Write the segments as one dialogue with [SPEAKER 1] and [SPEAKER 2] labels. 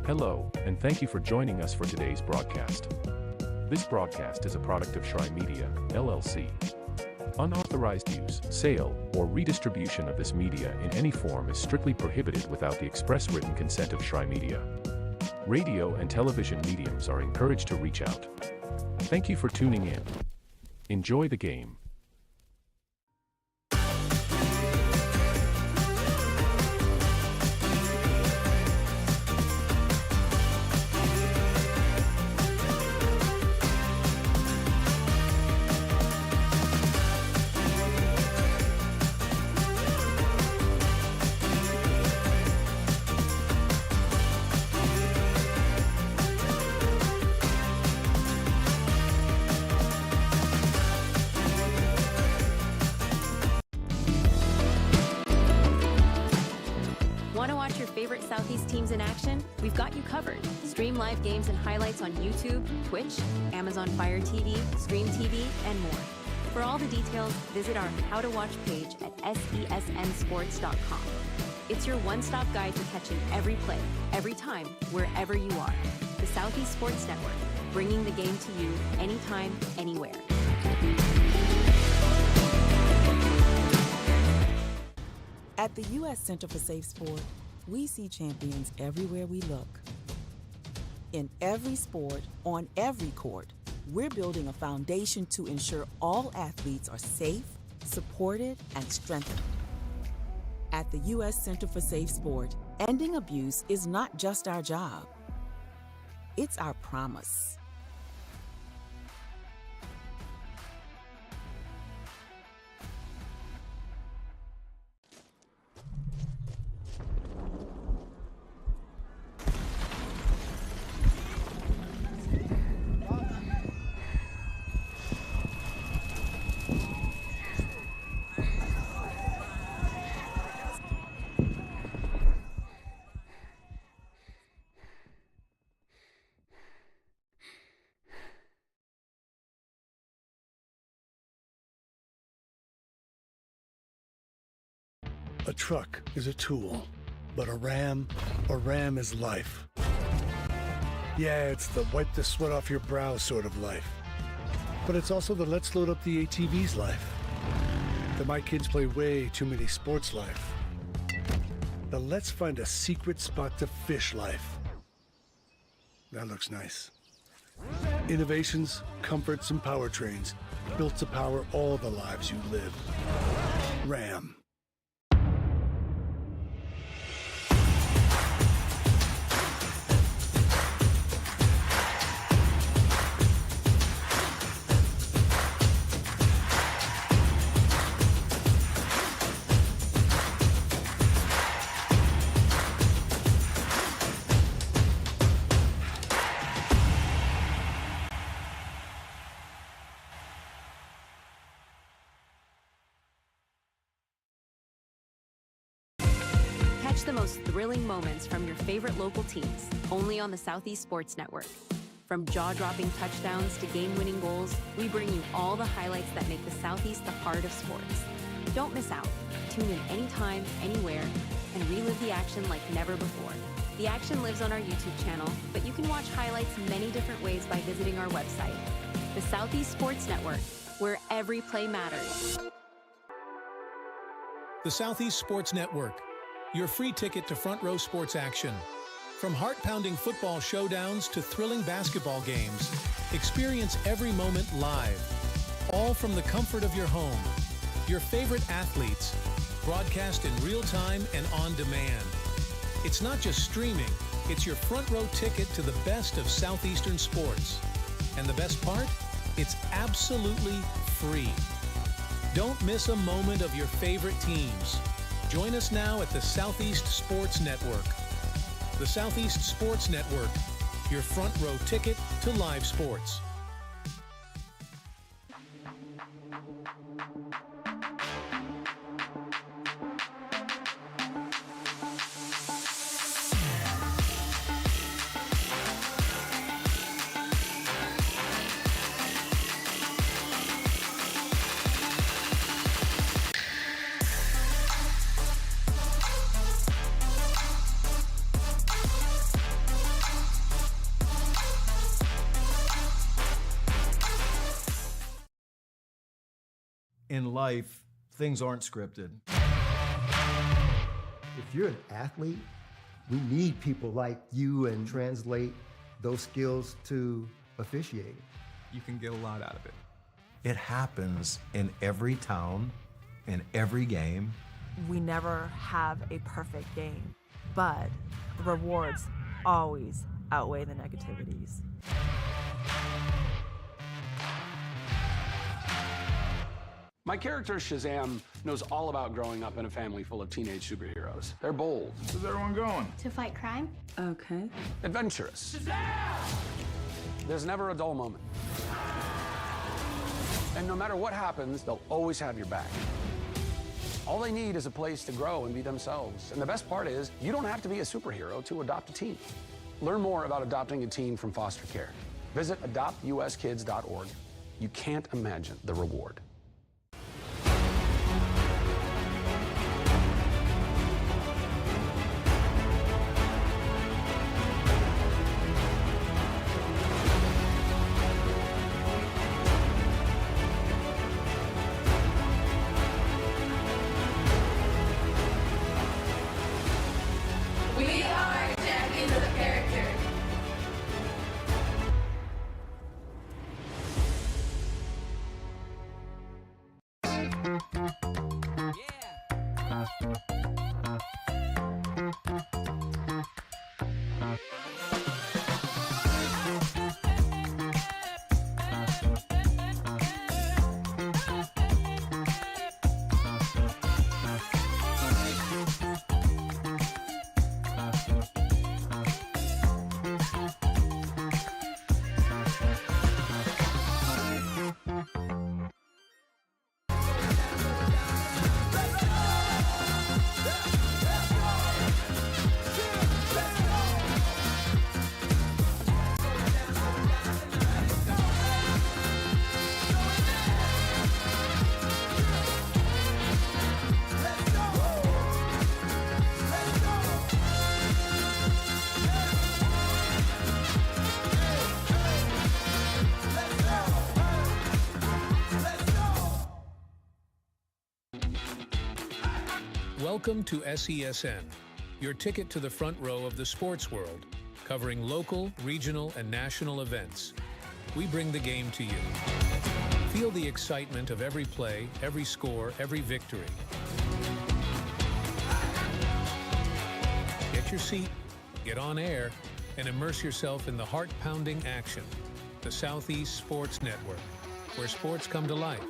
[SPEAKER 1] Hello, and thank you for joining us for today's broadcast. This broadcast is a product of Shry Media, LLC. Unauthorized use, sale, or redistribution of this media in any form is strictly prohibited without the express written consent of Shry Media. Radio and television mediums are encouraged to reach out. Thank you for tuning in. Enjoy the game.
[SPEAKER 2] Want to watch your favorite Southeast teams in action? We've got you covered. Stream live games and highlights on YouTube, Twitch, Amazon Fire TV, Stream TV, and more. For all the details, visit our How to Watch page at sesnsports.com. It's your one-stop guide to catching every play, every time, wherever you are. The Southeast Sports Network, bringing the game to you anytime, anywhere.
[SPEAKER 3] At the U.S. Center for Safe Sport, we see champions everywhere we look. In every sport, on every court, we're building a foundation to ensure all athletes are safe, supported, and strengthened. At the U.S. Center for Safe Sport, ending abuse is not just our job. It's our promise.
[SPEAKER 4] A truck is a tool, but a ram is life. Yeah, it's the wipe the sweat off your brow sort of life. But it's also the let's load up the ATV's life. The my kids play way too many sports life. The let's find a secret spot to fish life. That looks nice. Innovations, comforts, and powertrains built to power all the lives you live. Ram.
[SPEAKER 2] Catch the most thrilling moments from your favorite local teams, only on the Southeast Sports Network. From jaw-dropping touchdowns to game-winning goals, we bring you all the highlights that make the Southeast the heart of sports. Don't miss out. Tune in anytime, anywhere, and relive the action like never before. The action lives on our YouTube channel, but you can watch highlights many different ways by visiting our website. The Southeast Sports Network, where every play matters.
[SPEAKER 5] The Southeast Sports Network, your free ticket to front row sports action. From heart-pounding football showdowns to thrilling basketball games, experience every moment live. All from the comfort of your home. Your favorite athletes, broadcast in real time and on demand. It's not just streaming, it's your front row ticket to the best of Southeastern sports. And the best part? It's absolutely free. Don't miss a moment of your favorite teams. Join us now at the Southeast Sports Network. The Southeast Sports Network, your front row ticket to live sports.
[SPEAKER 6] In life, things aren't scripted.
[SPEAKER 7] If you're an athlete, we need people like you and translate those skills to officiating.
[SPEAKER 8] You can get a lot out of it.
[SPEAKER 6] It happens in every town, in every game.
[SPEAKER 9] We never have a perfect game, but the rewards always outweigh the negativities.
[SPEAKER 10] My character, Shazam, knows all about growing up in a family full of teenage superheroes. They're bold.
[SPEAKER 8] Where's everyone going?
[SPEAKER 11] To fight crime?
[SPEAKER 9] Okay.
[SPEAKER 10] Adventurous. Shazam! There's never a dull moment. And no matter what happens, they'll always have your back. All they need is a place to grow and be themselves. And the best part is, you don't have to be a superhero to adopt a teen. Learn more about adopting a teen from foster care. Visit adoptuskids.org. You can't imagine the reward.
[SPEAKER 11] We are champions of character.
[SPEAKER 5] Welcome to SESN, your ticket to the front row of the sports world, covering local, regional, and national events. We bring the game to you. Feel the excitement of every play, every score, every victory. Get your seat, get on air, and immerse yourself in the heart-pounding action. The Southeast Sports Network, where sports come to life.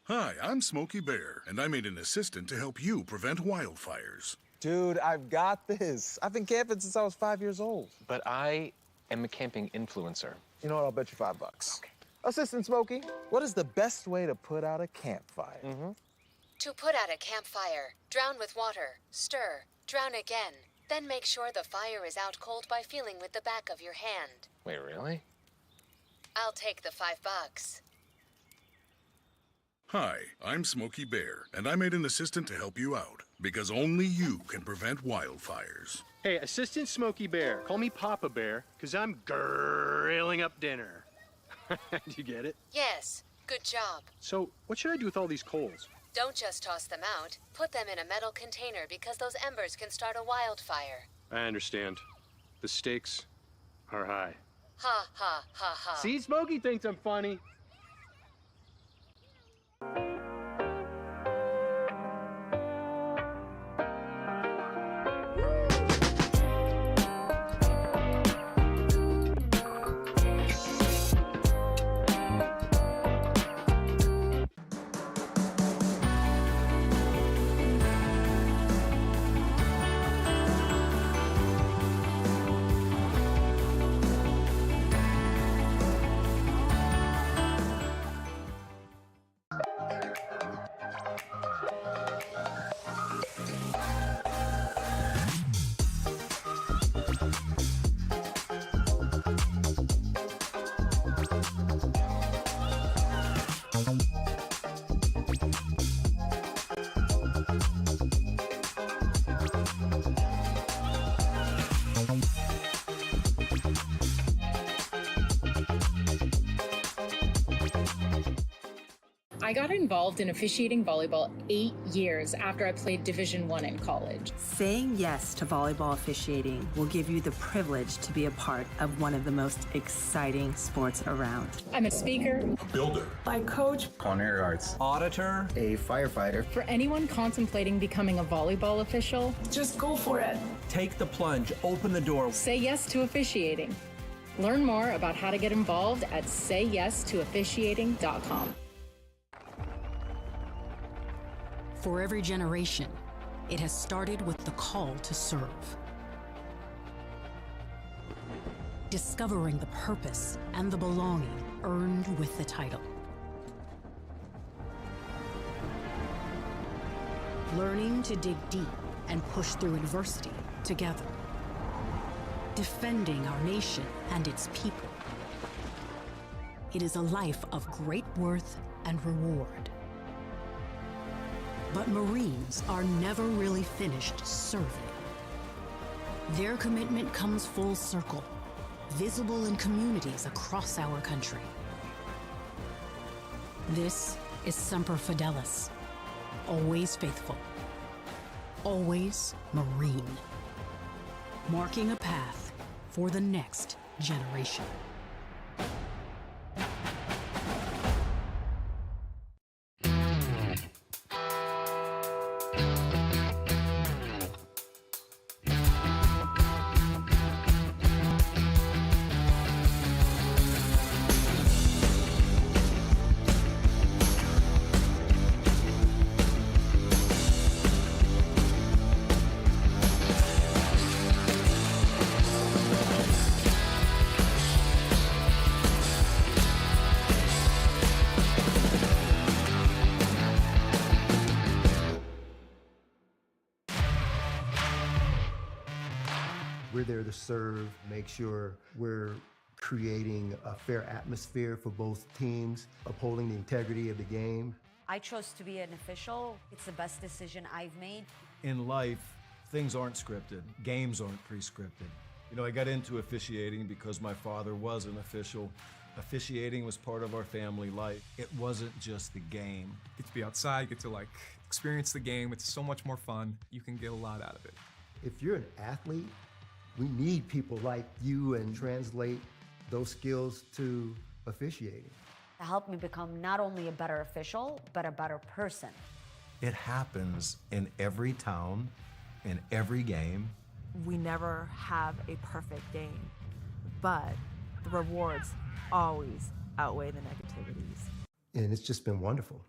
[SPEAKER 12] Hi, I'm Smokey Bear, and I made an assistant to help you prevent wildfires.
[SPEAKER 13] Dude, I've got this. I've been camping since I was 5 years old.
[SPEAKER 14] But I am a camping influencer.
[SPEAKER 13] You know what? I'll bet you $5. Okay. Assistant Smokey, what is the best way to put out a campfire?
[SPEAKER 15] To put out a campfire, drown with water, stir, drown again. Then make sure the fire is out cold by feeling with the back of your hand.
[SPEAKER 14] Wait, really?
[SPEAKER 15] I'll take the $5.
[SPEAKER 12] Hi, I'm Smokey Bear, and I made an assistant to help you out, because only you can prevent wildfires.
[SPEAKER 16] Hey, Assistant Smokey Bear. Call me Papa Bear, because I'm grilling up dinner. Do you get it?
[SPEAKER 15] Yes, good job.
[SPEAKER 16] So, what should I do with all these coals?
[SPEAKER 15] Don't just toss them out. Put them in a metal container because those embers can start a wildfire.
[SPEAKER 16] I understand. The stakes are high.
[SPEAKER 15] Ha ha ha ha.
[SPEAKER 16] See, Smokey thinks I'm funny.
[SPEAKER 17] I got involved in officiating volleyball 8 years after I played Division I in college.
[SPEAKER 18] Saying yes to volleyball officiating will give you the privilege to be a part of one of the most exciting sports around.
[SPEAKER 17] I'm a speaker,
[SPEAKER 12] a builder,
[SPEAKER 17] I coach,
[SPEAKER 19] culinary arts, auditor,
[SPEAKER 7] a firefighter.
[SPEAKER 17] For anyone contemplating becoming a volleyball official, just go for it.
[SPEAKER 19] Take the plunge, open the door.
[SPEAKER 17] Say yes to officiating. Learn more about how to get involved at sayyes2officiating.com.
[SPEAKER 20] For every generation, it has started with the call to serve. Discovering the purpose and the belonging earned with the title. Learning to dig deep and push through adversity together. Defending our nation and its people. It is a life of great worth and reward. But Marines are never really finished serving. Their commitment comes full circle, visible in communities across our country. This is Semper Fidelis, always faithful, always Marine, marking a path for the next generation.
[SPEAKER 7] We're there to serve, make sure we're creating a fair atmosphere for both teams, upholding the integrity of the game.
[SPEAKER 21] I chose to be an official. It's the best decision I've made.
[SPEAKER 6] In life, things aren't scripted. Games aren't pre-scripted. You know, I got into officiating because my father was an official. Officiating was part of our family life. It wasn't just the game.
[SPEAKER 8] Get to be outside, get to like experience the game. It's so much more fun. You can get a lot out of it.
[SPEAKER 7] If you're an athlete, we need people like you and translate those skills to officiating.
[SPEAKER 21] It helped me become not only a better official, but a better person.
[SPEAKER 6] It happens in every town, in every game.
[SPEAKER 9] We never have a perfect game, but the rewards always outweigh the negativities.
[SPEAKER 7] And it's just been wonderful.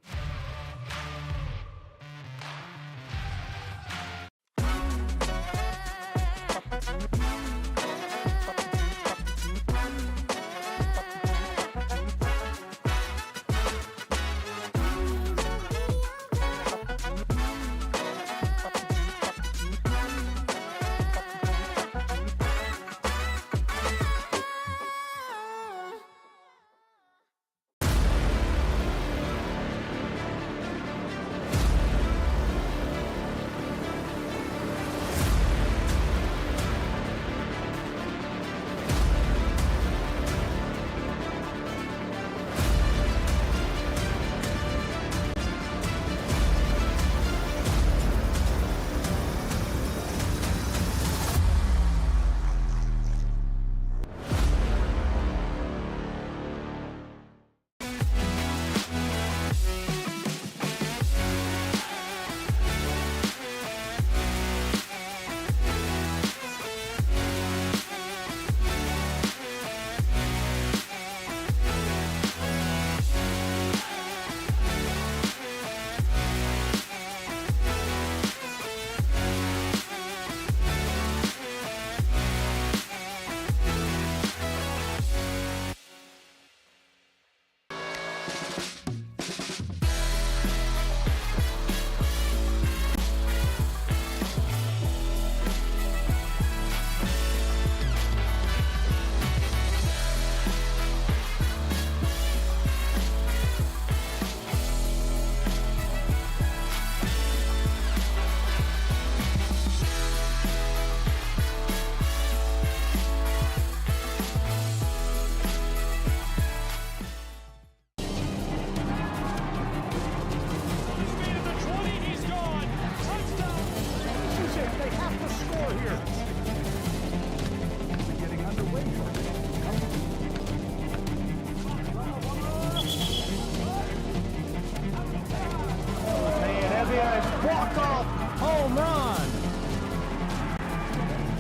[SPEAKER 1] walk-off home run.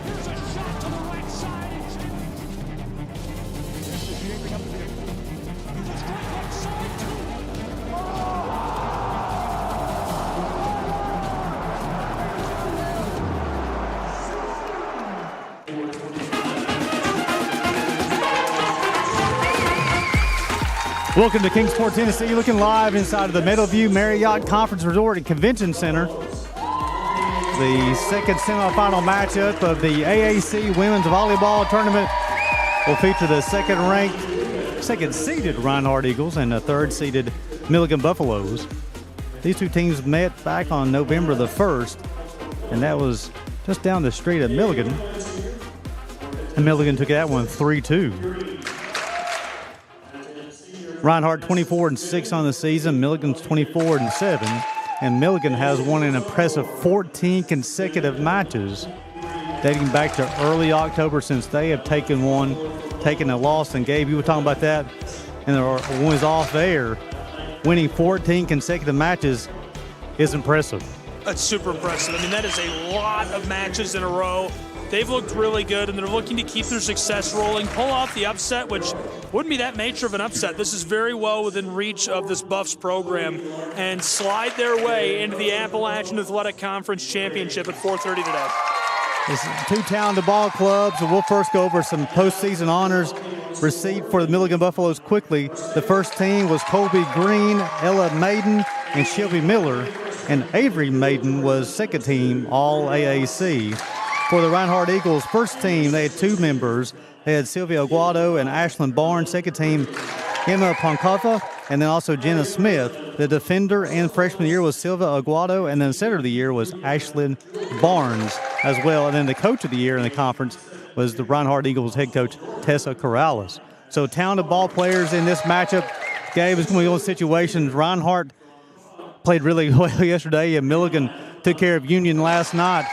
[SPEAKER 22] Here's a shot to the right side. Here's a strike left side, too.
[SPEAKER 1] Welcome to Kingsport, Tennessee. Looking live inside of the Meadowview Marriott Conference Resort and Convention Center. The second semifinal matchup of the AAC Women's Volleyball Tournament will feature the second-seeded Reinhardt Eagles and the third-seeded Milligan Buffaloes. These two teams met back on November the 1st, and that was just down the street at Milligan. And Milligan took that one 3-2. Reinhardt 24-6 on the season. Milligan's 24-7. And Milligan has won an impressive 14 consecutive matches dating back to early October since they have taken a loss. And Gabe, you were talking about that and the ones off air. Winning 14 consecutive matches is impressive.
[SPEAKER 23] That's super impressive. I mean, that is a lot of matches in a row. They've looked really good, and they're looking to keep their success rolling, pull off the upset, which wouldn't be that major of an upset. This is very well within reach of this Buffs program, and slide their way into the Appalachian Athletic Conference Championship at 4:30 today.
[SPEAKER 1] It's two talented ball clubs, and we'll first go over some postseason honors received for the Milligan Buffaloes quickly. The first team was Colby Green, Ella Maiden, and Shelby Miller, and Avery Maiden was second team All-AAC. For the Reinhardt Eagles' first team, they had two members. They had Sylvia Aguado and Ashlyn Barnes. Second team, Emma Ponkova, and then also Jenna Smith. The defender and freshman of the year was Sylvia Aguado, and then center of the year was Ashlyn Barnes as well. And then the coach of the year in the conference was the Reinhardt Eagles head coach, Tessa Corrales. So talented ball players in this matchup. Gabe, is going to go in situations. Reinhardt played really well yesterday, and Milligan took care of Union last night.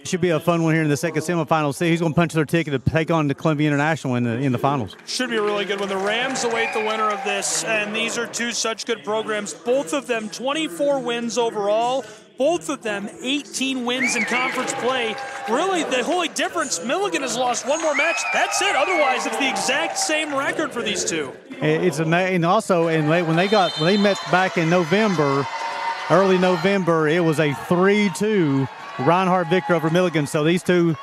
[SPEAKER 1] Should be a fun one here in the second semifinal. See who's going to punch their ticket to take on the Columbia International in the finals.
[SPEAKER 23] Should be a really good one. The Rams await the winner of this, and these are two such good programs. Both of them 24 wins overall. Both of them 18 wins in conference play. Really, the only difference, Milligan has lost one more match. That's it. Otherwise, it's the exact same record for these two.
[SPEAKER 1] It's amazing. And also, when they met back in November, early November, it was a 3-2 Reinhardt victory over Milligan. So these two,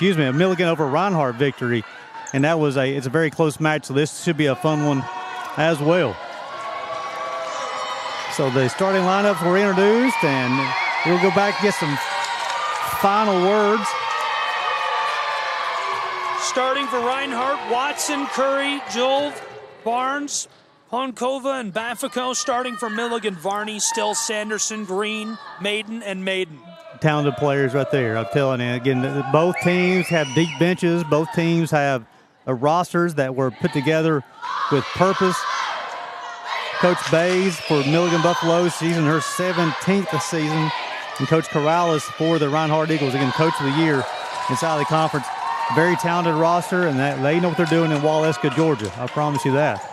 [SPEAKER 1] a Milligan over Reinhardt victory, and it's a very close match. So this should be a fun one as well. So the starting lineups were introduced, and we'll go back and get some final words.
[SPEAKER 23] Starting for Reinhardt, Watson, Curry, Joel, Barnes, Ponkova, and Bafico. Starting for Milligan, Varney, Still, Sanderson, Green, Maiden, and Maiden.
[SPEAKER 1] Talented players right there. I'm telling you. Again, both teams have deep benches. Both teams have rosters that were put together with purpose. Coach Bays for Milligan Buffaloes, she's in her 17th season. And Coach Corrales for the Reinhardt Eagles, again, Coach of the Year inside the conference. Very talented roster, and they know what they're doing in Waleska, Georgia. I promise you that.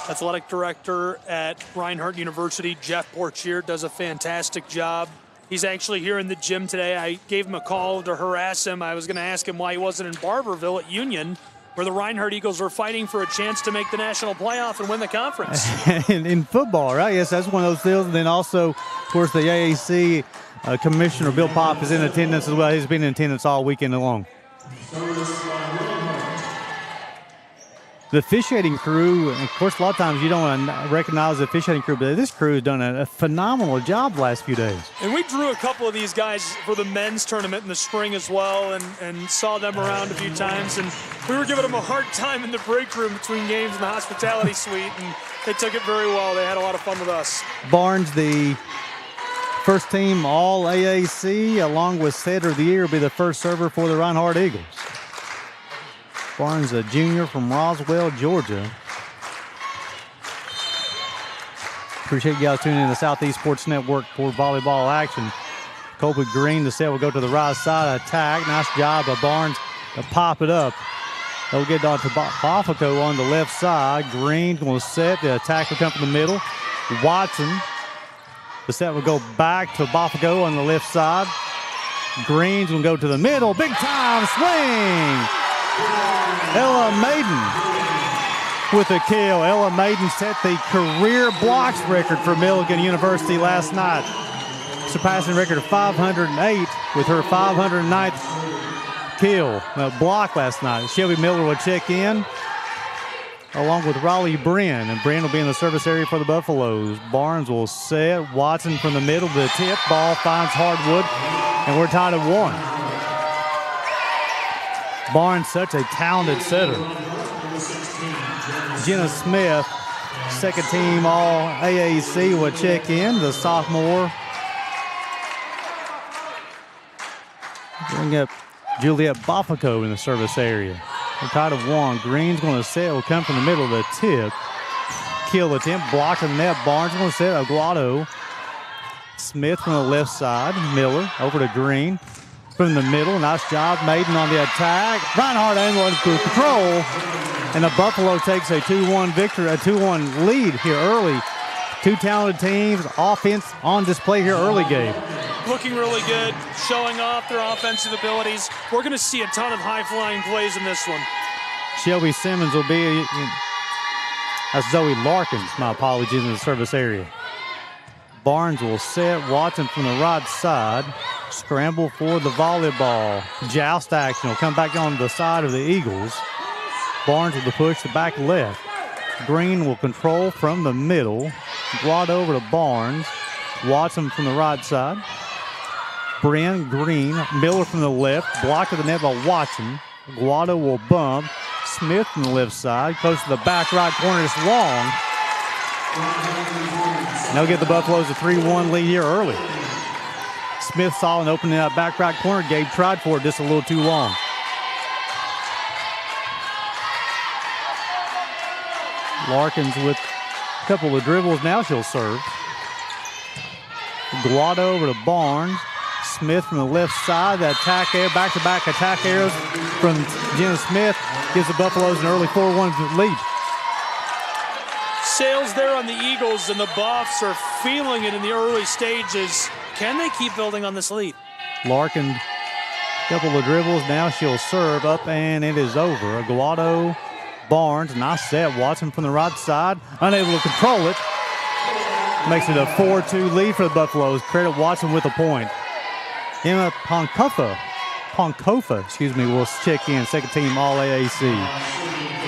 [SPEAKER 23] Athletic director at Reinhardt University, Jeff Portier, does a fantastic job. He's actually here in the gym today. I gave him a call to harass him. I was going to ask him why he wasn't in Barberville at Union, where the Reinhardt Eagles were fighting for a chance to make the national playoff and win the conference.
[SPEAKER 1] in football, right? Yes, that's one of those deals. And then also, of course, the AAC Commissioner Bill Pop is in attendance as well. He's been in attendance all weekend long. The officiating crew, and of course, a lot of times you don't recognize the officiating crew, but this crew has done a phenomenal job the last few days.
[SPEAKER 23] And we drew a couple of these guys for the men's tournament in the spring as well, and saw them around a few times. And we were giving them a hard time in the break room between games in the hospitality suite, and they took it very well. They had a lot of fun with us.
[SPEAKER 1] Barnes, the first team All-AAC, along with Setter of the Year, will be the first server for the Reinhardt Eagles. Barnes, a junior from Roswell, Georgia. Appreciate you guys tuning in to the Southeast Sports Network for volleyball action. Colby Green, the set will go to the right side attack. Nice job by Barnes to pop it up. They'll get on to Bafico on the left side. Green will set. The attack will come from the middle. Watson. The set will go back to Bofico on the left side. Green's will go to the middle. Big time swing. Ella Maiden with a kill. Ella Maiden set the career blocks record for Milligan University last night, surpassing a record of 508 with her 509th kill. Block last night. Shelby Miller will check in along with Raleigh Brin, and Brin will be in the service area for the Buffaloes. Barnes will set. Watson from the middle to the tip. Ball finds hardwood, and we're tied at 1. Barnes, such a talented setter. Jenna Smith, second team all AAC, will check in. The sophomore. Bring up Juliet Bofico in the service area. We're tied at 1. Green's going to set. Will come from the middle of the tip. Kill attempt. Blocked in the net. Barnes going to set. Aguado. Smith from the left side. Miller over to Green. From the middle. Nice job. Maiden on the attack. Reinhardt able to control. And the Buffalo takes a 2-1 victory, a 2-1 lead here early. Two talented teams. Offense on display here early, Gabe.
[SPEAKER 23] Looking really good, showing off their offensive abilities. We're going to see a ton of high-flying plays in this one.
[SPEAKER 1] Shelby Simmons will be, that's Zoe Larkins, my apologies, in the service area. Barnes will set. Watson from the right side. Scramble for the volleyball. Joust action will come back on the side of the Eagles. Barnes with the push to back left. Green will control from the middle. Glad over to Barnes. Watson from the right side. Brin, Green, Miller from the left. Blocked at the net by Watson. Guado will bump. Smith from the left side. Close to the back right corner. It's long. And they'll give the Buffaloes a 3-1 lead here early. Smith saw an opening in that back right corner. Gabe tried for it just a little too long. Larkins with a couple of dribbles. Now she'll serve. Guado over to Barnes. Smith from the left side. The attack air, back-to-back attack arrows from Jenna Smith gives the Buffaloes an early 4-1 lead.
[SPEAKER 23] Sales there on the Eagles, and the Buffs are feeling it in the early stages. Can they keep building on this lead?
[SPEAKER 1] Larkin, couple of dribbles. Now she'll serve up, and it is over. Aguado, Barnes, nice set. Watson from the right side, unable to control it. Makes it a 4-2 lead for the Buffaloes. Credit Watson with a point. Emma Ponkofa, will check in. Second team all AAC.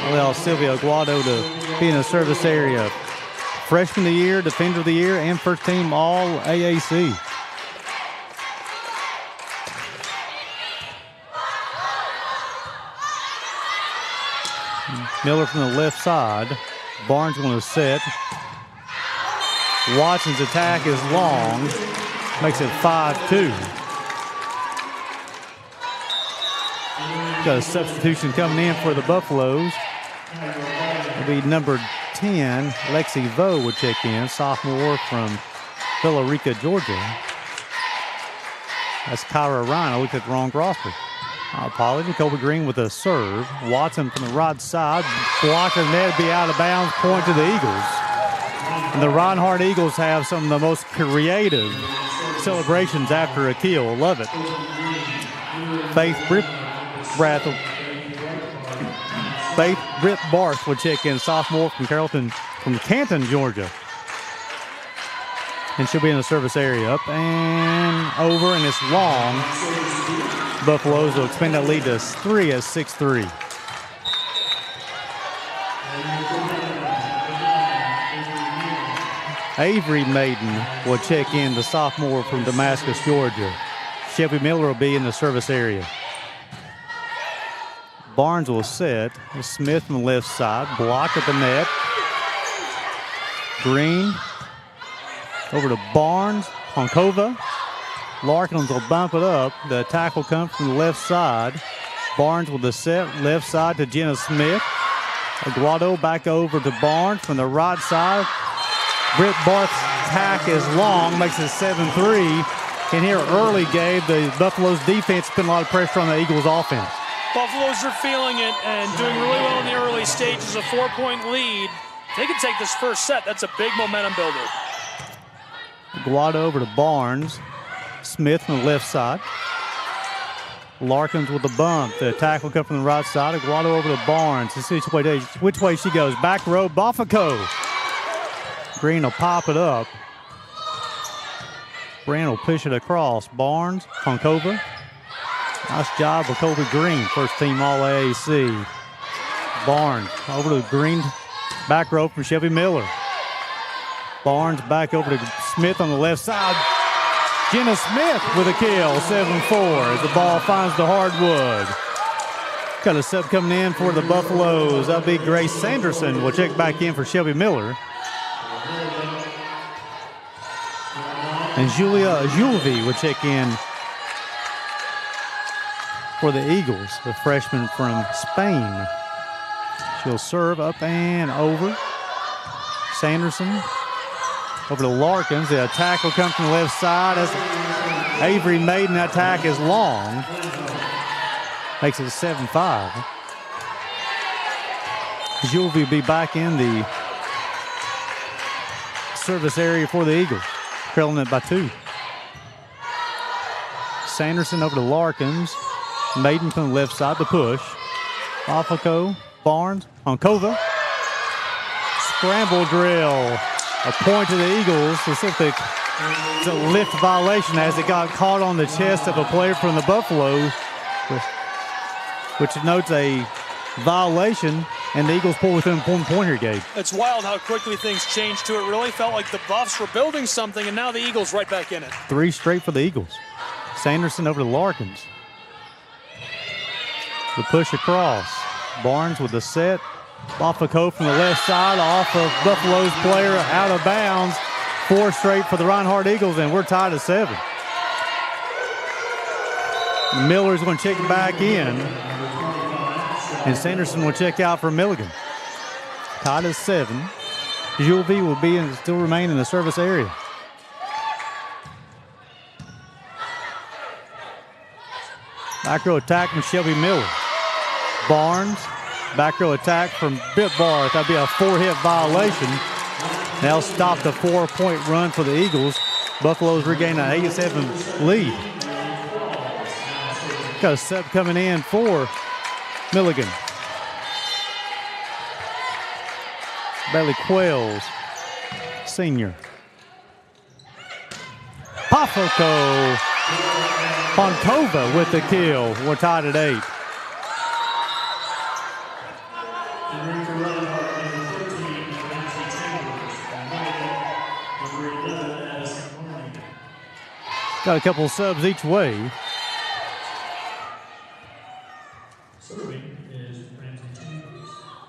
[SPEAKER 1] Allow Sylvia Aguado to be in the service area. Freshman of the year, defender of the year, and first team all AAC. Miller from the left side. Barnes going to set. Watson's attack is long. Makes it 5-2. Got a substitution coming in for the Buffaloes. It'll be number 10, Lexi Vo would check in, sophomore from Villa Rica, Georgia. That's Kyra Ryan. I looked at the wrong roster. I apologize. Colby Green with a serve. Watson from the right side. Blocker net, be out of bounds. Point to the Eagles. And the Reinhardt Eagles have some of the most creative celebrations after a kill. Love it. Faith Britt Barth will check in, sophomore from Canton, Georgia. And she'll be in the service area. Up and over, and it's long. Buffaloes will expand that lead to 3 at 6-3. Avery Maiden will check in, the sophomore from Damascus, Georgia. Shelby Miller will be in the service area. Barnes will set. Smith from the left side. Block at the net. Green over to Barnes. Ponkova. Larkins will bump it up. The attack will come from the left side. Barnes with the set. Left side to Jenna Smith. Aguado back over to Barnes from the right side. Britt Barth's attack is long. Makes it 7-3. And here early, Gabe, the Buffaloes defense put a lot of pressure on the Eagles offense.
[SPEAKER 23] Buffaloes are feeling it and doing really well in the early stages. A 4-point lead. They can take this first set. That's a big momentum builder.
[SPEAKER 1] Aguado over to Barnes. Smith from the left side. Larkins with the bump. The attack will come from the right side. Aguado over to Barnes. Let's see which way she goes. Back row, Bafaco. Green will pop it up. Brand will push it across. Barnes, Konkova. Nice job with Kobe Green. First team All AAC. Barnes over to Green. Back row from Shelby Miller. Barnes back over to Smith on the left side. Jenna Smith with a kill, 7-4 as the ball finds the hardwood. Got a sub coming in for the Buffaloes. That'll be Grace Sanderson. Will check back in for Shelby Miller. And Julia Julvi will check in for the Eagles, the freshman from Spain. She'll serve up and over. Sanderson over to Larkins. The attack will come from the left side as Avery Maiden attack is long. Makes it 7-5. Julvi will be back in the service area for the Eagles, trailing it by 2. Sanderson over to Larkins. Maiden from the left side to push. Bafaco, Barnes, Konkova. Scramble drill. A point to the Eagles. It's a lift violation as it got caught on the chest of a player from the Buffalo, which denotes a violation, and the Eagles pull within 1 point here, Gabe.
[SPEAKER 23] It's wild how quickly things changed to it. Really felt like the Buffs were building something, and now the Eagles right back in it.
[SPEAKER 1] 3 straight for the Eagles. Sanderson over to Larkins. The push across. Barnes with the set. Bafaco from the left side off of Buffalo's player out of bounds. 4 straight for the Reinhardt Eagles, and we're tied at 7. Miller's going to check back in, and Sanderson will check out for Milligan. Tied at 7. Julvi will still remain in the service area. Back row attack from Shelby Miller. Barnes, back row attack from Bitbar. That'd be a 4-hit violation. That'll stop the 4-point run for the Eagles. Buffaloes regain an 8-7 lead. Got a sub coming in for Milligan. Bailey Quails, senior. Bafaco. Konkova with the kill. We're tied at 8. Got a couple of subs each way.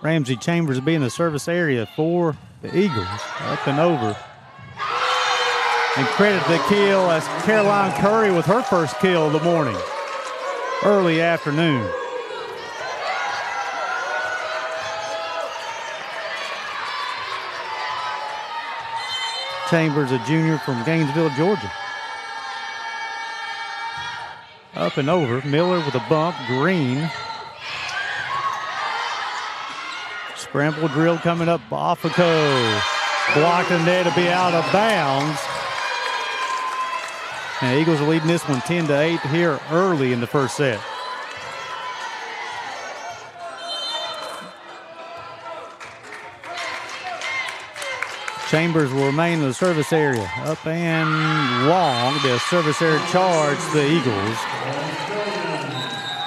[SPEAKER 1] Ramsey Chambers will be in the service area for the Eagles. Up and over. And credit the kill as Caroline Curry with her first kill of the morning. Early afternoon. Chambers, a junior from Gainesville, Georgia. Up and over. Miller with a bump. Green. Scramble drill coming up. Bafaco. Blocked in there to be out of bounds. And the Eagles are leading this one 10-8 here early in the first set. Chambers will remain in the service area. Up and long. The service area charge to the Eagles.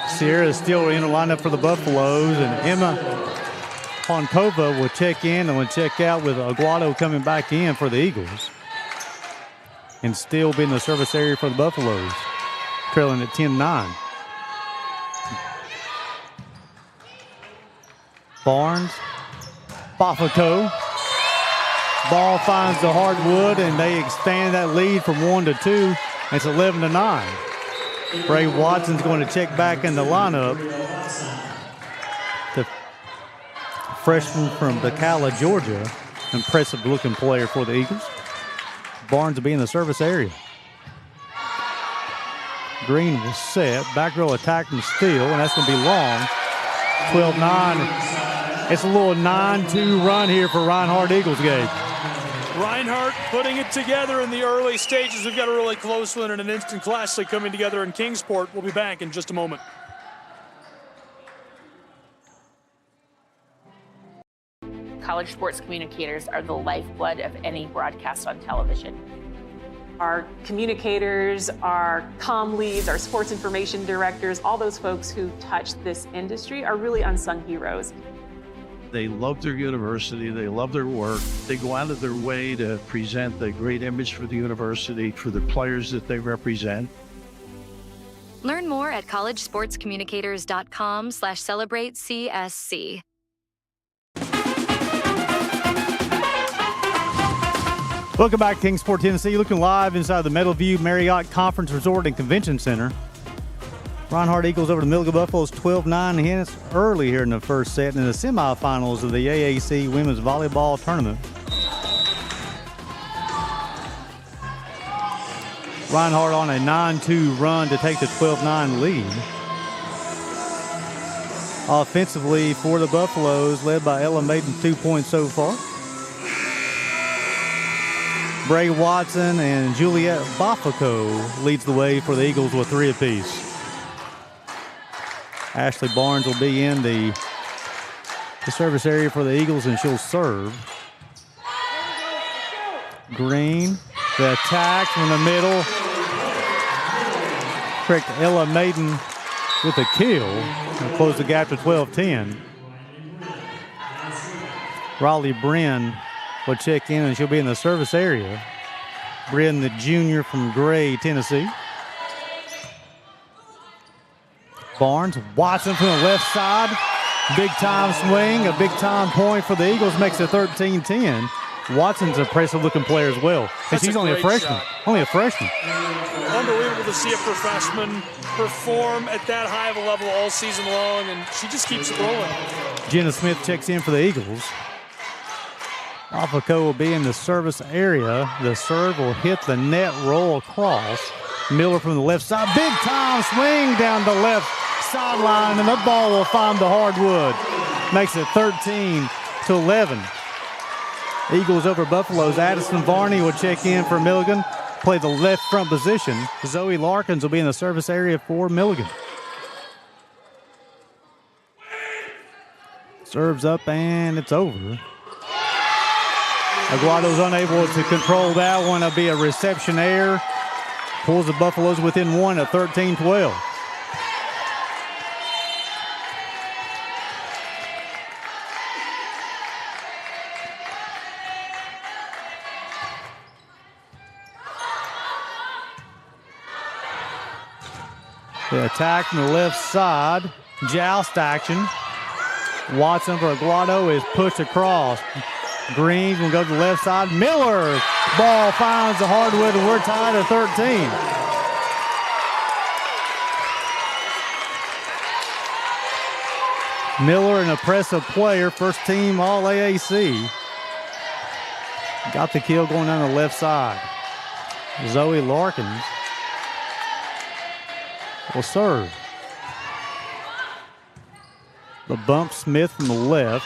[SPEAKER 1] Sierra is still in the lineup for the Buffaloes, and Emma Konkova will check in and will check out with Aguado coming back in for the Eagles. And still be in the service area for the Buffaloes, trailing at 10-9. Barnes, Bafaco. Ball finds the hardwood, and they expand that lead from 1-2. It's 11-9. Bray Watson's going to check back in the lineup. The freshman from Bacala, Georgia. Impressive-looking player for the Eagles. Barnes will be in the service area. Green will set. Back row attack from Steele, and that's going to be long. 12-9 It's a little 9-2 run here for Reinhardt Eagles, Gabe.
[SPEAKER 23] Reinhardt putting it together in the early stages. We've got a really close one and an instant classic coming together in Kingsport. We'll be back in just a moment.
[SPEAKER 2] College sports communicators are the lifeblood of any broadcast on television. Our communicators, our comm leads, our sports information directors, all those folks who touch this industry are really unsung heroes.
[SPEAKER 3] They love their university, they love their work. They go out of their way to present the great image for the university, for the players that they represent.
[SPEAKER 15] Learn more at collegesportscommunicators.com/celebratecsc.
[SPEAKER 1] Welcome back to Kingsport, Tennessee. Looking live inside the Meadowview Marriott Conference Resort and Convention Center. Reinhardt Eagles over the Milligan Buffaloes 12-9 hits early here in the first set in the semifinals of the AAC Women's Volleyball Tournament. Reinhardt on a 9-2 run to take the 12-9 lead. Offensively for the Buffaloes, led by Ella Maiden, 2 points so far. Bray Watson and Juliet Bafaco leads the way for the Eagles with 3 apiece. Ashley Barnes will be in the service area for the Eagles, and she'll serve. Green, the attack from the middle. Correct, Ella Maiden with a kill and close the gap to 12-10. Raleigh Brin will check in, and she'll be in the service area. Brin, the junior from Gray, Tennessee. Barnes, Watson from the left side. Big time swing, a big time point for the Eagles, makes it 13-10. Watson's an impressive looking player as well. And she's only a freshman.
[SPEAKER 23] Shot.
[SPEAKER 1] Only a freshman.
[SPEAKER 23] Unbelievable to see a freshman perform at that high of a level all season long, and she just keeps it rolling.
[SPEAKER 1] Jenna Smith checks in for the Eagles. Alphaco will be in the service area. The serve will hit the net, roll across. Miller from the left side. Big time swing down the left sideline, and the ball will find the hardwood. Makes it 13-11. Eagles over Buffaloes. Addison Varney will check in for Milligan. Play the left front position. Zoe Larkins will be in the service area for Milligan. Serves up, and it's over. Aguado's unable to control that one. It'll be a reception error. Pulls the Buffaloes within 1 at 13-12. The attack from the left side. Joust action. Watson for Aguado is pushed across. Green will go to the left side. Miller, ball finds the hardwood, and we're tied at 13. Miller, an impressive player, first team All AAC. Got the kill going down the left side. Zoe Larkins will serve. The bump Smith from the left.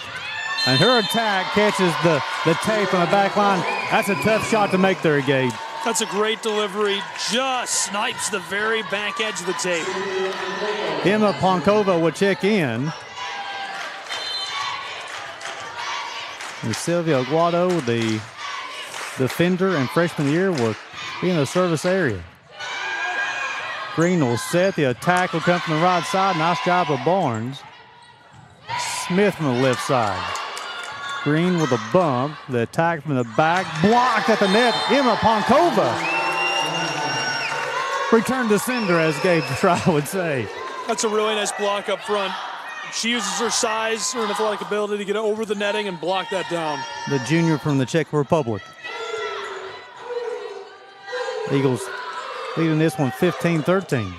[SPEAKER 1] And her attack catches the tape on the back line. That's a tough shot to make there, Gabe.
[SPEAKER 23] That's a great delivery. Just snipes the very back edge of the tape.
[SPEAKER 1] Emma Ponkova will check in. And Sylvia Aguado, the defender and freshman of the year, will be in the service area. Green will set. The attack will come from the right side. Nice job of Barnes. Smith from the left side. Green with a bump. The attack from the back. Blocked at the net. Emma Ponkova. Return to sender, as Gabe Fry would say.
[SPEAKER 23] That's a really nice block up front. She uses her size, her athletic ability to get over the netting and block that down.
[SPEAKER 1] The junior from the Czech Republic. Eagles leading this one 15-13.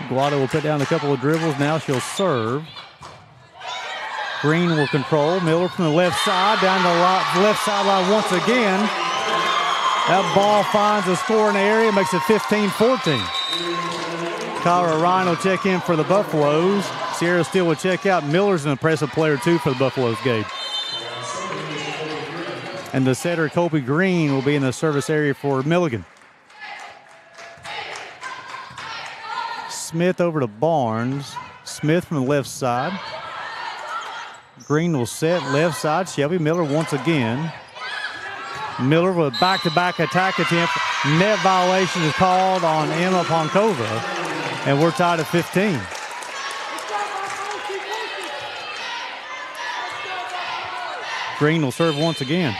[SPEAKER 1] Guado will put down a couple of dribbles. Now she'll serve. Green will control. Miller from the left side, down the left sideline once again. That ball finds a score in the area, makes it 15-14. Kyra Ryan will check in for the Buffaloes. Sierra Steele will check out. Miller's an impressive player, too, for the Buffaloes, Gabe. And the setter, Colby Green, will be in the service area for Milligan. Smith over to Barnes. Smith from the left side. Green will set left side. Shelby Miller once again. Miller with a back-to-back attack attempt. Net violation is called on Emma Ponkova, and we're tied at 15. Green will serve once again.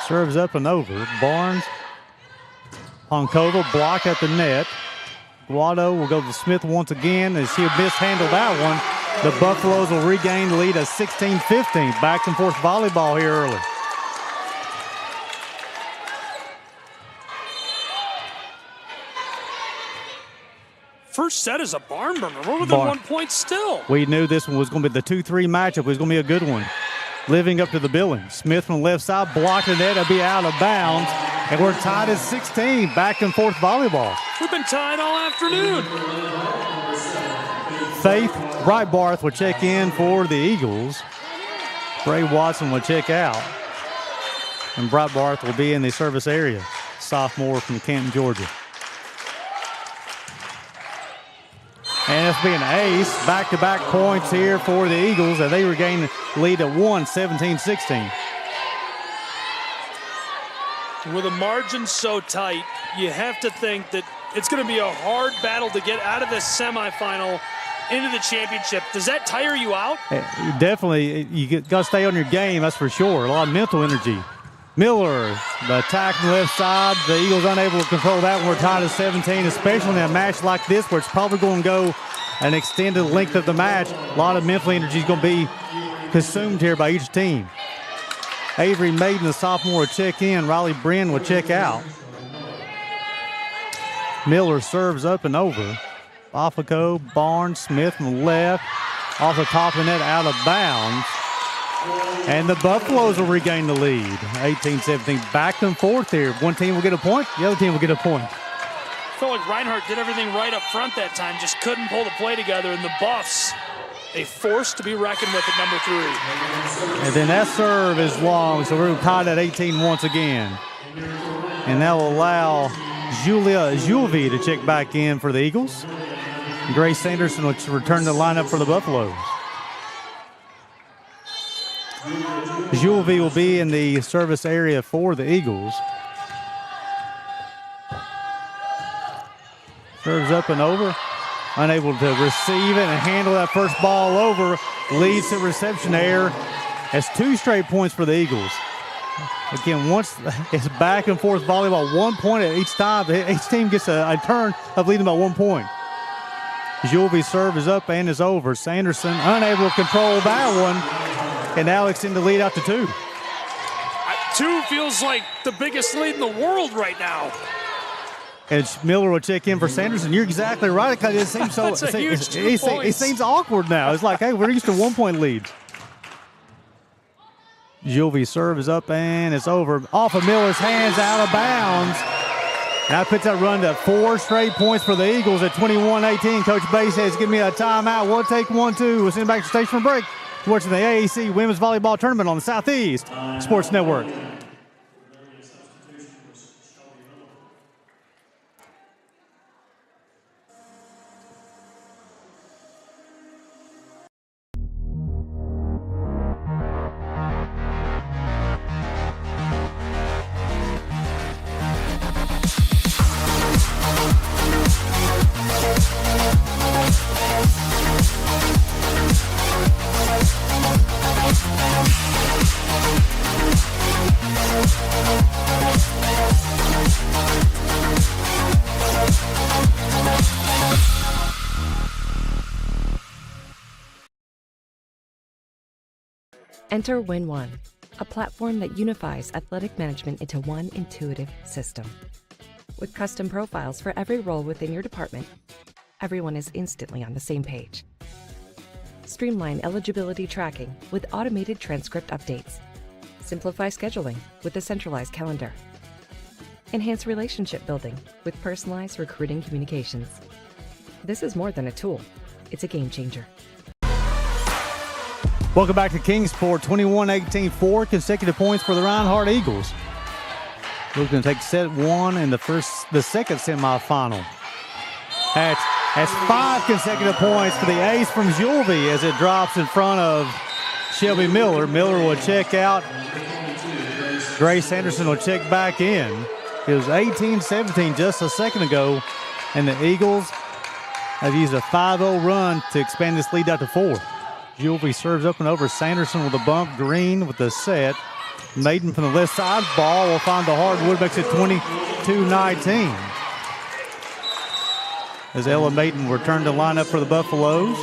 [SPEAKER 1] Serves up and over. Barnes, Ponkova block at the net. Guado will go to Smith once again as she'll mishandle that one. The Buffaloes will regain the lead at 16-15. Back and forth volleyball here early.
[SPEAKER 23] First set is a barn burner. We're within 1 point still.
[SPEAKER 1] We knew this one was going to be the 2-3 matchup. It was going to be a good one. Living up to the billing. Smith from the left side, blocked the net, it'll be out of bounds. And we're tied at 16, back and forth volleyball.
[SPEAKER 23] We've been tied all afternoon.
[SPEAKER 1] Faith Breitbarth will check in for the Eagles. Bray Watson will check out. And Breitbarth will be in the service area. Sophomore from Canton, Georgia. And it's being an ace. Back-to-back points here for the Eagles, and they regain the lead at 17-16.
[SPEAKER 23] With a margin so tight, you have to think that it's going to be a hard battle to get out of this semifinal into the championship. Does that tire you out?
[SPEAKER 1] Definitely. You got to stay on your game, that's for sure. A lot of mental energy. Miller, the attack on the left side. The Eagles unable to control that one. We're tied at 17, especially in a match like this where it's probably going to go an extended length of the match. A lot of mental energy is going to be consumed here by each team. Avery Maiden, the sophomore, will check in. Riley Brin will check out. Miller serves up and over. Boffico, Barnes, Smith from the left. Off the top of the net, out of bounds. And the Buffaloes will regain the lead. 18-17, back and forth here. One team will get a point, the other team will get a point.
[SPEAKER 23] I felt like Reinhardt did everything right up front that time, just couldn't pull the play together, and the Buffs, a force to be reckoned with at number 3.
[SPEAKER 1] And then that serve is long, so we're tied at 18 once again. And that will allow Julia Julvi to check back in for the Eagles. Grace Sanderson will return to the lineup for the Buffaloes. Julvi will be in the service area for the Eagles. Serves up and over. Unable to receive it and handle that first ball over. Leads to reception error. That's 2 straight points for the Eagles. Again, once it's back and forth volleyball, 1 point at each time. Each team gets a turn of leading by 1 point. Julvi's serve is up and is over. Sanderson unable to control that one. And now extend the lead out to 2.
[SPEAKER 23] 2 feels like the biggest lead in the world right now.
[SPEAKER 1] And Miller will check in for Sanderson. You're exactly right. Because it seems so. It seems awkward now. It's like, hey, we're used to 1 point leads. Julvi's serve is up and it's over. Off of Miller's hands, out of bounds. Now puts that run to 4 straight points for the Eagles at 21-18. Coach Bay says, give me a timeout. We'll take 1-2. We'll send it back to station for break. Watching the AAC Women's Volleyball Tournament on the Southeast Sports Network.
[SPEAKER 4] Enter Win1, a platform that unifies athletic management into one intuitive system. With custom profiles for every role within your department, everyone is instantly on the same page. Streamline eligibility tracking with automated transcript updates. Simplify scheduling with a centralized calendar. Enhance relationship building with personalized recruiting communications. This is more than a tool. It's a game changer.
[SPEAKER 1] Welcome back to Kingsport. 21-18, 4 consecutive points for the Reinhardt Eagles. We're going to take set one in the second semifinal. That's 5 consecutive points for the ace from Julvi as it drops in front of Shelby Miller. Miller will check out. Grace Anderson will check back in. It was 18-17 just a second ago, and the Eagles have used a 5-0 run to expand this lead out to 4. Julvi serves up and over. Sanderson with a bump. Green with the set. Maiden from the left side. Ball will find the hardwood. Makes it 22-19. As Ella Maiden returned to line up for the Buffaloes.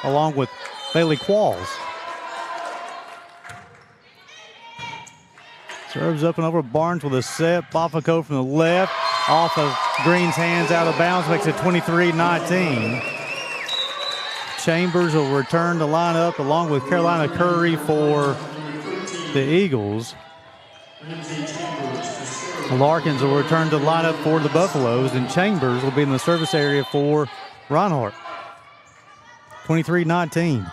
[SPEAKER 1] Along with Bailey Qualls. Serves up and over. Barnes with a set. Bafico from the left. Off of Green's hands, out of bounds. Makes it 23-19. Chambers will return to line up along with Carolina Curry for the Eagles. Larkins will return to line up for the Buffaloes, and Chambers will be in the service area for Reinhardt. 23-19.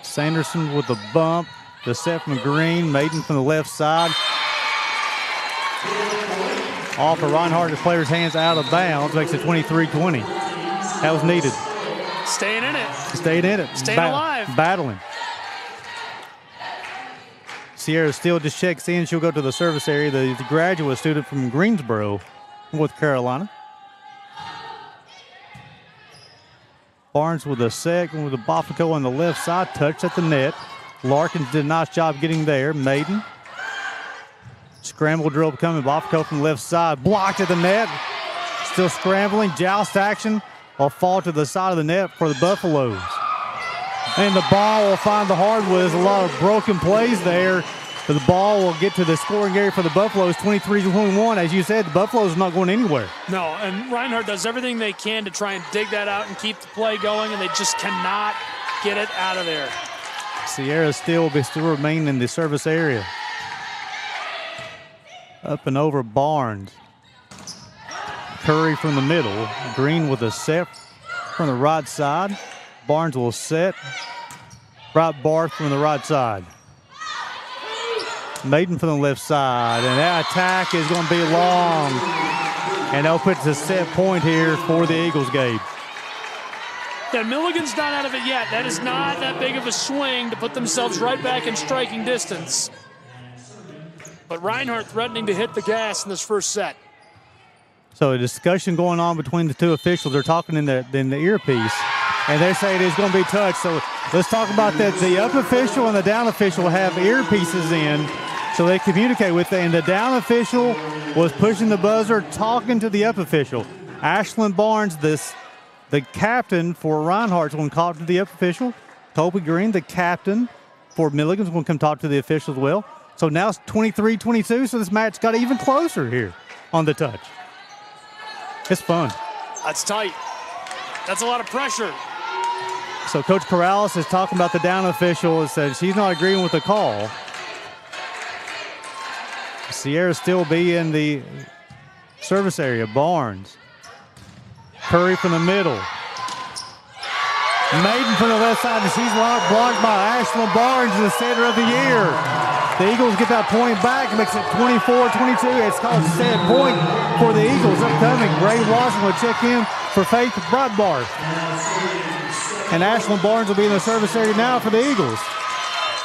[SPEAKER 1] Sanderson with the bump. The set from Green. Maiden from the left side. Off of Reinhardt, the player's hands, out of bounds. Makes it 23-20. That was needed.
[SPEAKER 23] Staying in it.
[SPEAKER 1] Staying in it.
[SPEAKER 23] Staying alive.
[SPEAKER 1] Battling. Sierra Steele just checks in. She'll go to the service area. The graduate student from Greensboro, North Carolina. Barnes with a second with a Bafico on the left side. Touch at the net. Larkins did a nice job getting there. Maiden. Scramble drill coming. Bafico from the left side. Blocked at the net. Still scrambling. Joust action will fall to the side of the net for the Buffaloes. And the ball will find the hardwood. There's a lot of broken plays there. But the ball will get to the scoring area for the Buffaloes, 23-21. As you said, the Buffaloes are not going anywhere.
[SPEAKER 23] No, and Reinhardt does everything they can to try and dig that out and keep the play going, and they just cannot get it out of there.
[SPEAKER 1] Sierra Steele will still remain in the service area. Up and over Barnes. Curry from the middle. Green with a set from the right side. Barnes will set. Right Barth from the right side. Maiden from the left side. And that attack is going to be long. And they'll put the set point here for the Eagles, Gabe.
[SPEAKER 23] Yeah, Milligan's not out of it yet. That is not that big of a swing to put themselves right back in striking distance. But Reinhardt threatening to hit the gas in this first set.
[SPEAKER 1] So a discussion going on between the two officials. They're talking in the earpiece, and they're saying it's going to be touched. So let's talk about that. The up official and the down official have earpieces in, so they communicate with it. And the down official was pushing the buzzer, talking to the up official. Ashlyn Barnes, the captain for Reinhardt's going to talk to the up official. Colby Green, the captain for Milligan's going to come talk to the official as well. So now it's 23-22, so this match got even closer here on the touch. It's fun.
[SPEAKER 23] That's tight. That's a lot of pressure.
[SPEAKER 1] So Coach Corrales is talking about the down official and says she's not agreeing with the call. Sierra still be in the service area. Barnes. Curry from the middle. Maiden from the left side, and she's blocked by Ashlyn Barnes in the center of the year. The Eagles get that point back, makes it 24-22. It's called set point for the Eagles upcoming. Ray Watson will check in for Faith Breitbarth. And Ashlyn Barnes will be in the service area now for the Eagles.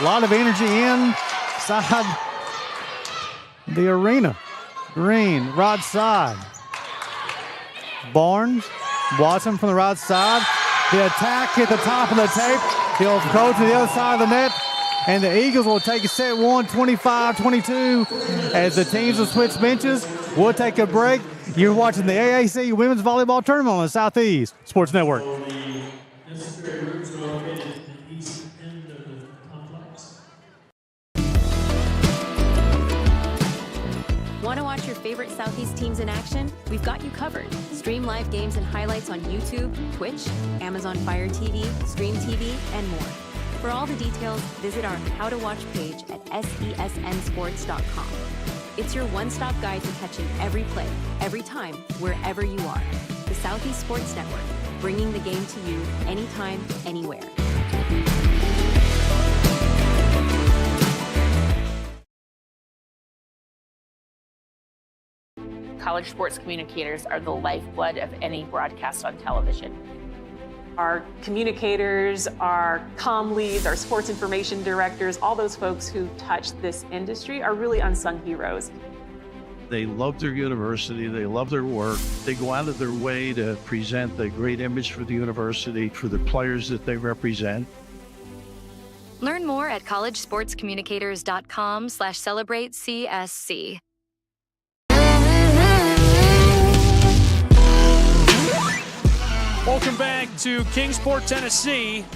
[SPEAKER 1] A lot of energy inside the arena. Green, right side. Barnes, Watson from the right side. The attack at the top of the tape. He'll go to the other side of the net. And the Eagles will take a set one, 25-22, as the teams will switch benches. We'll take a break. You're watching the AAC Women's Volleyball Tournament on the Southeast Sports Network.
[SPEAKER 21] Want to watch
[SPEAKER 5] your favorite Southeast teams in action? We've got you covered. Stream live games and highlights on YouTube, Twitch, Amazon Fire TV, Stream TV, and more. For all the details, visit our How to Watch page at sesnsports.com. It's your one-stop guide to catching every play, every time, wherever you are. The Southeast Sports Network, bringing the game to you anytime, anywhere.
[SPEAKER 2] College sports communicators are the lifeblood of any broadcast on television. Our communicators, our comm leads, our sports information directors, all those folks who touch this industry are really unsung heroes.
[SPEAKER 3] They love their university, they love their work. They go out of their way to present the great image for the university, for the players that they represent.
[SPEAKER 10] Learn more at collegesportscommunicators.com/celebratecsc.
[SPEAKER 23] Welcome back to Kingsport, Tennessee.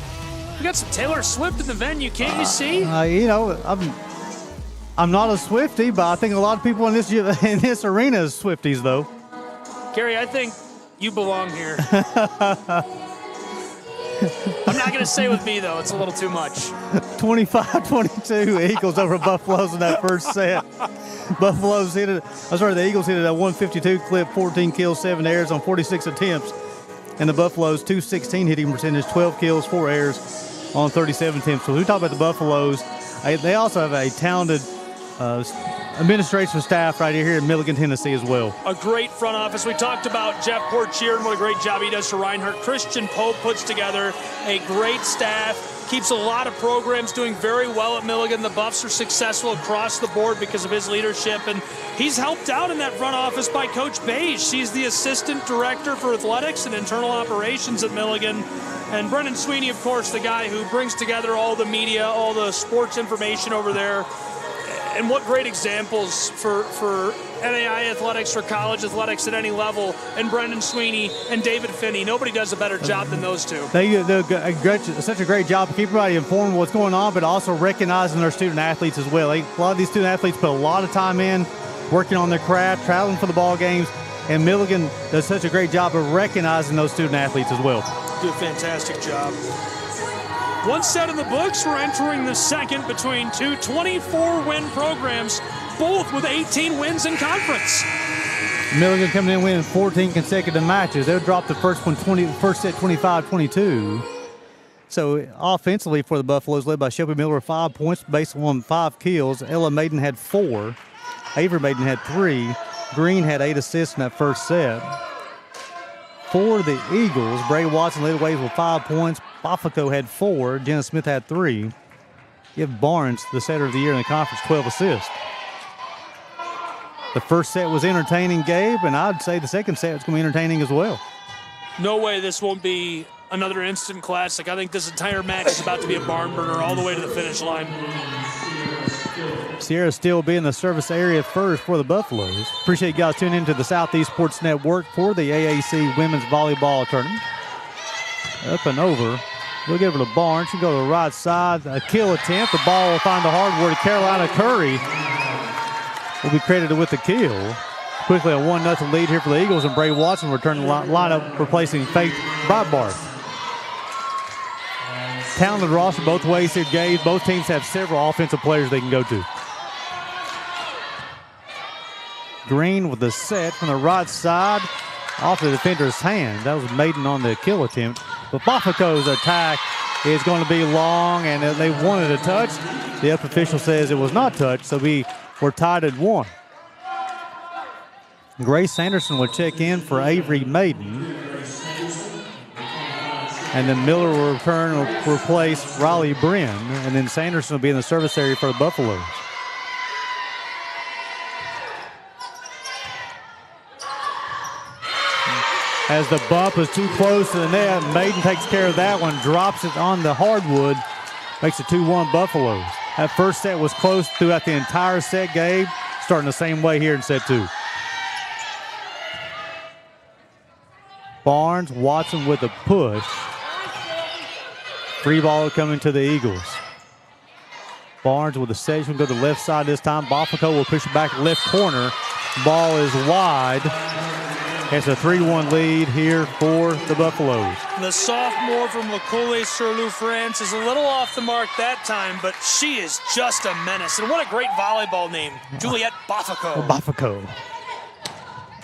[SPEAKER 23] We got some Taylor Swift in the venue, can't you see?
[SPEAKER 1] You know, I'm not a Swiftie, but I think a lot of people in this arena is Swifties, though.
[SPEAKER 23] Gary, I think you belong here. I'm not going to say with me, though. It's a little too much.
[SPEAKER 1] 25-22 Eagles over Buffaloes in that first set. The Eagles hit it at 152 clip, 14 kills, 7 errors on 46 attempts. And the Buffaloes, 216 hitting percentage, 12 kills, 4 errors on 37 attempts. So we talk about the Buffaloes. They also have a talented administration staff right here in Milligan, Tennessee as well.
[SPEAKER 23] A great front office. We talked about Jeff Portier and what a great job he does for Reinhardt. Christian Pope puts together a great staff. Keeps a lot of programs doing very well at Milligan. The Buffs are successful across the board because of his leadership, and he's helped out in that front office by Coach Beige. She's the assistant director for athletics and internal operations at Milligan. And Brendan Sweeney, of course, the guy who brings together all the media, all the sports information over there. And what great examples for NAI athletics, for college athletics at any level, and Brendan Sweeney and David Finney. Nobody does a better job than those two.
[SPEAKER 1] They do such a great job of keeping everybody informed of what's going on, but also recognizing their student athletes as well. A lot of these student athletes put a lot of time in, working on their craft, traveling for the ball games, and Milligan does such a great job of recognizing those student athletes as well.
[SPEAKER 23] Do a fantastic job. One set in the books. We're entering the second between two 24-win programs, both with 18 wins in conference.
[SPEAKER 1] Milligan coming in winning 14 consecutive matches. They'll drop the first set 25-22. So offensively for the Buffaloes, led by Shelby Miller with 5 points based on 5 kills. Ella Maiden had 4. Avery Maiden had 3. Green had 8 assists in that first set. For the Eagles, Bray Watson led the way with 5 points. Bafico had 4. Jenna Smith had 3. Give Barnes, the setter of the year in the conference, 12 assists. The first set was entertaining, Gabe, and I'd say the second set is going to be entertaining as well.
[SPEAKER 23] No way this won't be another instant classic. I think this entire match is about to be a barn burner all the way to the finish line.
[SPEAKER 1] Sierra still be in the service area first for the Buffaloes. Appreciate you guys tuning into the Southeast Sports Network for the AAC Women's Volleyball Tournament. Up and over. We'll give it to Barnes. She'll go to the right side. A kill attempt. The ball will find the hardwood. Carolina Curry will be credited with the kill. Quickly a 1-0 lead here for the Eagles, and Bray Watson returning the lineup, replacing Faith Breitbart. Talented roster both ways here, Gabe. Both teams have several offensive players they can go to. Green with the set from the right side off the defender's hand. That was Maiden on the kill attempt. But Bafico's attack is going to be long, and they wanted a touch. The up official says it was not touched, so we're tied at 1. Grace Sanderson will check in for Avery Maiden. And then Miller will return and replace Riley Brin. And then Sanderson will be in the service area for the Buffaloes. As the bump is too close to the net, Maiden takes care of that one, drops it on the hardwood, makes it 2-1 Buffaloes. That first set was close throughout the entire set, Gabe, starting the same way here in set 2. Barnes, Watson with a push. Free ball coming to the Eagles. Barnes with a set. She'll go to the left side this time. Bafico will push it back left corner. Ball is wide. It's a 3-1 lead here for the Buffaloes.
[SPEAKER 23] The sophomore from Lacolle-sur-Louvre is a little off the mark that time, but she is just a menace. And what a great volleyball name, Juliette Baffico.
[SPEAKER 1] Baffico.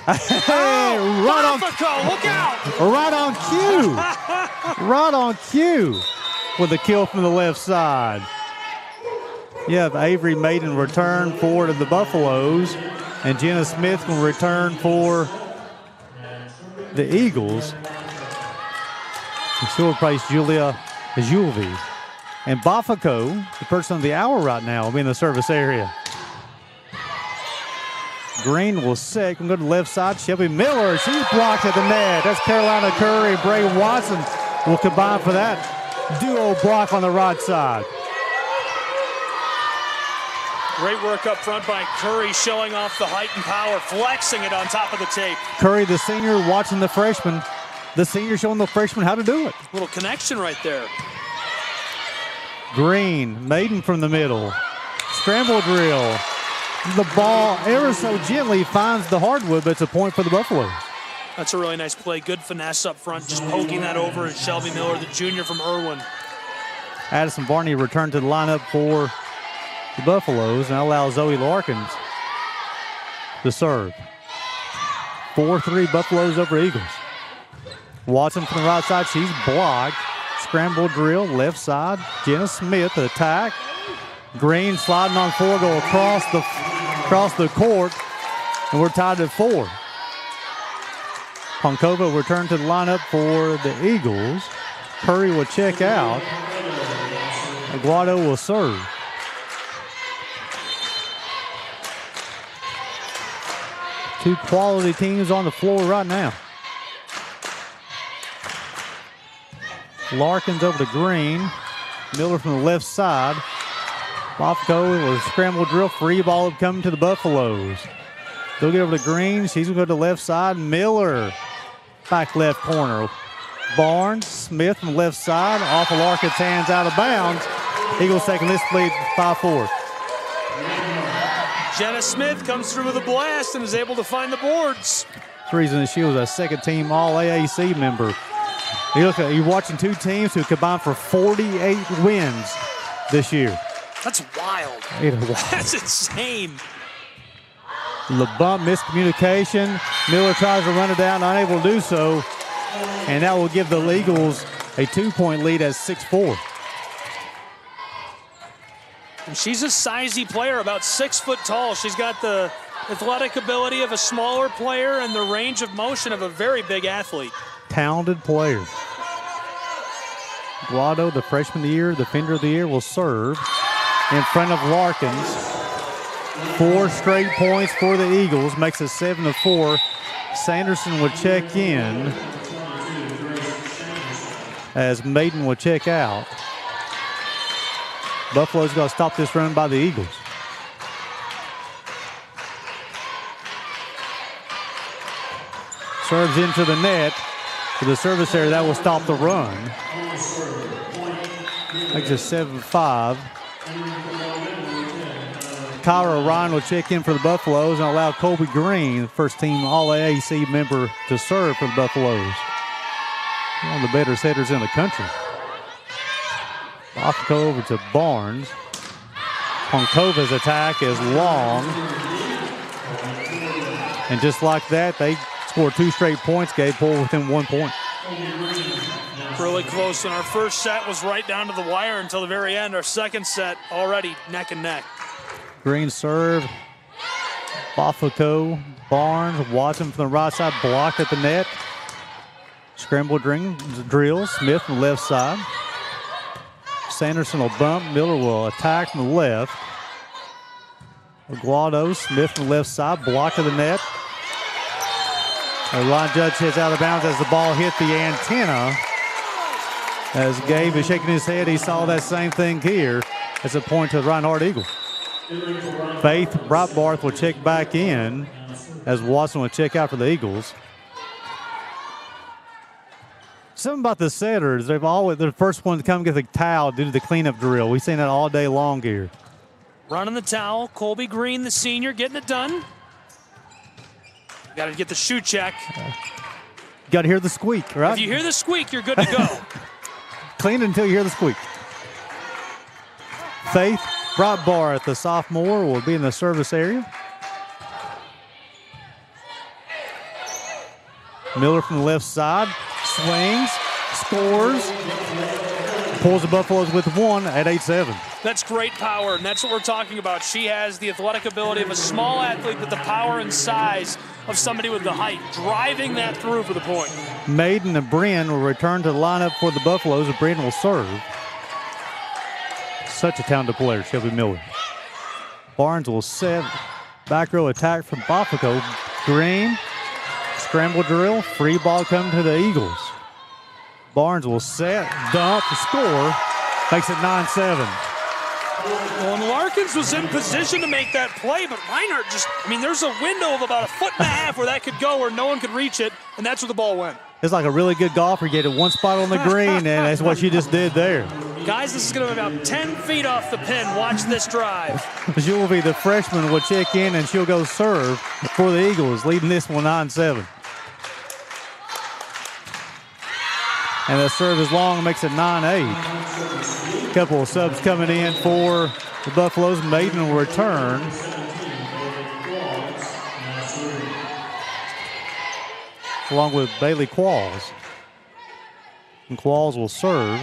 [SPEAKER 23] Baffico, look out!
[SPEAKER 1] Right on cue. Right on cue with a kill from the left side. You have Avery Maiden return for the Buffaloes, and Jenna Smith will return for the Eagles. And still replace Julia Julvi. And Baffico, the person of the hour right now, will be in the service area. Green will set and go to the left side. Shelby Miller, she's blocked at the net. That's Carolina Curry. Bray Watson will combine for that duo block on the right side.
[SPEAKER 23] Great work up front by Curry, showing off the height and power, flexing it on top of the tape.
[SPEAKER 1] Curry, the senior, watching the freshman. The senior showing the freshman how to do it.
[SPEAKER 23] Little connection right there.
[SPEAKER 1] Green, Maiden from the middle. Scramble drill. The ball ever so gently finds the hardwood, but it's a point for the Buffaloes.
[SPEAKER 23] That's a really nice play. Good finesse up front, just poking that over. And Shelby Miller, the junior from Irwin.
[SPEAKER 1] Addison Barney returned to the lineup for the Buffaloes and allows Zoe Larkins to serve. 4-3 Buffaloes over Eagles. Watson from the right side, she's blocked. Scramble drill, left side. Jenna Smith attack. Green sliding on four, go across the court, and we're tied at 4. Ponkova returned to the lineup for the Eagles. Curry will check out. Aguado will serve. Two quality teams on the floor right now. Larkins over to Green. Miller from the left side. Baffico with a scramble drill. Free ball coming to the Buffaloes. They'll get over to Green. She's going to go to the left side. Miller, back left corner. Barnes, Smith from the left side. Off of Larkins' hands, out of bounds. Eagles taking this lead 5-4.
[SPEAKER 23] Jenna Smith comes through with a blast and is able to find the boards.
[SPEAKER 1] That's the reason she was a second-team All-AAC member. You're watching two teams who combined for 48 wins this year.
[SPEAKER 23] That's wild. That's insane.
[SPEAKER 1] The bump, miscommunication. Miller tries to run it down, unable to do so. And that will give the Eagles a 2-point lead at 6-4.
[SPEAKER 23] And she's a sizey player, about 6 foot tall. She's got the athletic ability of a smaller player and the range of motion of a very big athlete.
[SPEAKER 1] Talented player. Guado, the freshman of the year, defender of the year, will serve in front of Larkins. 4 straight points for the Eagles, makes it 7-4. Sanderson will check in as Maiden will check out. Buffalo's going to stop this run by the Eagles. Serves into the net to the service area. That will stop the run. Makes it 7-5. Kyra Ryan will check in for the Buffaloes and allow Colby Green, first team All-AAC member, to serve for the Buffaloes. One of the better setters in the country. Baffico over to Barnes. Ponkova's attack is long. And just like that, they scored 2 straight points, gave Poole within 1 point.
[SPEAKER 23] Really close, and our first set was right down to the wire until the very end. Our second set already neck and neck.
[SPEAKER 1] Green serve. Baffico, Barnes, Watson from the right side, blocked at the net. Scramble drill, Smith from the left side. Sanderson will bump, Miller will attack from the left. Aguado, Smith from the left side, blocked at the net. The line judge hits out of bounds as the ball hit the antenna. As Gabe is shaking his head, he saw that same thing here. As a point to the Reinhardt Eagle. Faith Breitbarth will check back in as Watson will check out for the Eagles. Something about the setters, they're the first one to come get the towel due to the cleanup drill. We've seen that all day long here.
[SPEAKER 23] Running the towel, Colby Green, the senior, getting it done. Got to get the shoe check.
[SPEAKER 1] Got to hear the squeak, right?
[SPEAKER 23] If you hear the squeak, you're good to go.
[SPEAKER 1] Clean until you hear the squeak. Faith Breitbarth, the sophomore, will be in the service area. Miller from the left side, swings, scores, pulls the Buffaloes with one at 8-7.
[SPEAKER 23] That's great power, and that's what we're talking about. She has the athletic ability of a small athlete, but the power and size of somebody with the height, driving that through for the point.
[SPEAKER 1] Maiden and Bryn will return to the lineup for the Buffaloes, and Bryn will serve. Such a talented player, Shelby Miller. Barnes will set. Back row attack from Bafico. Green, scramble drill, free ball coming to the Eagles. Barnes will set, dump, score, makes it 9-7.
[SPEAKER 23] Well, and Larkins was in position to make that play, but Reinhardt there's a window of about 1.5 feet where that could go, where no one could reach it, and that's where the ball went.
[SPEAKER 1] It's like a really good golfer. You get it one spot on the green, and that's what she just did there.
[SPEAKER 23] Guys, this is going to be about 10 feet off the pin. Watch this drive.
[SPEAKER 1] Jewelry, the freshman, will check in, and she'll go serve for the Eagles, leading this one 9-7. And the serve is long, makes it 9-8. Couple of subs coming in for the Buffaloes. Maiden will return. Along with Bailey Qualls. And Qualls will serve.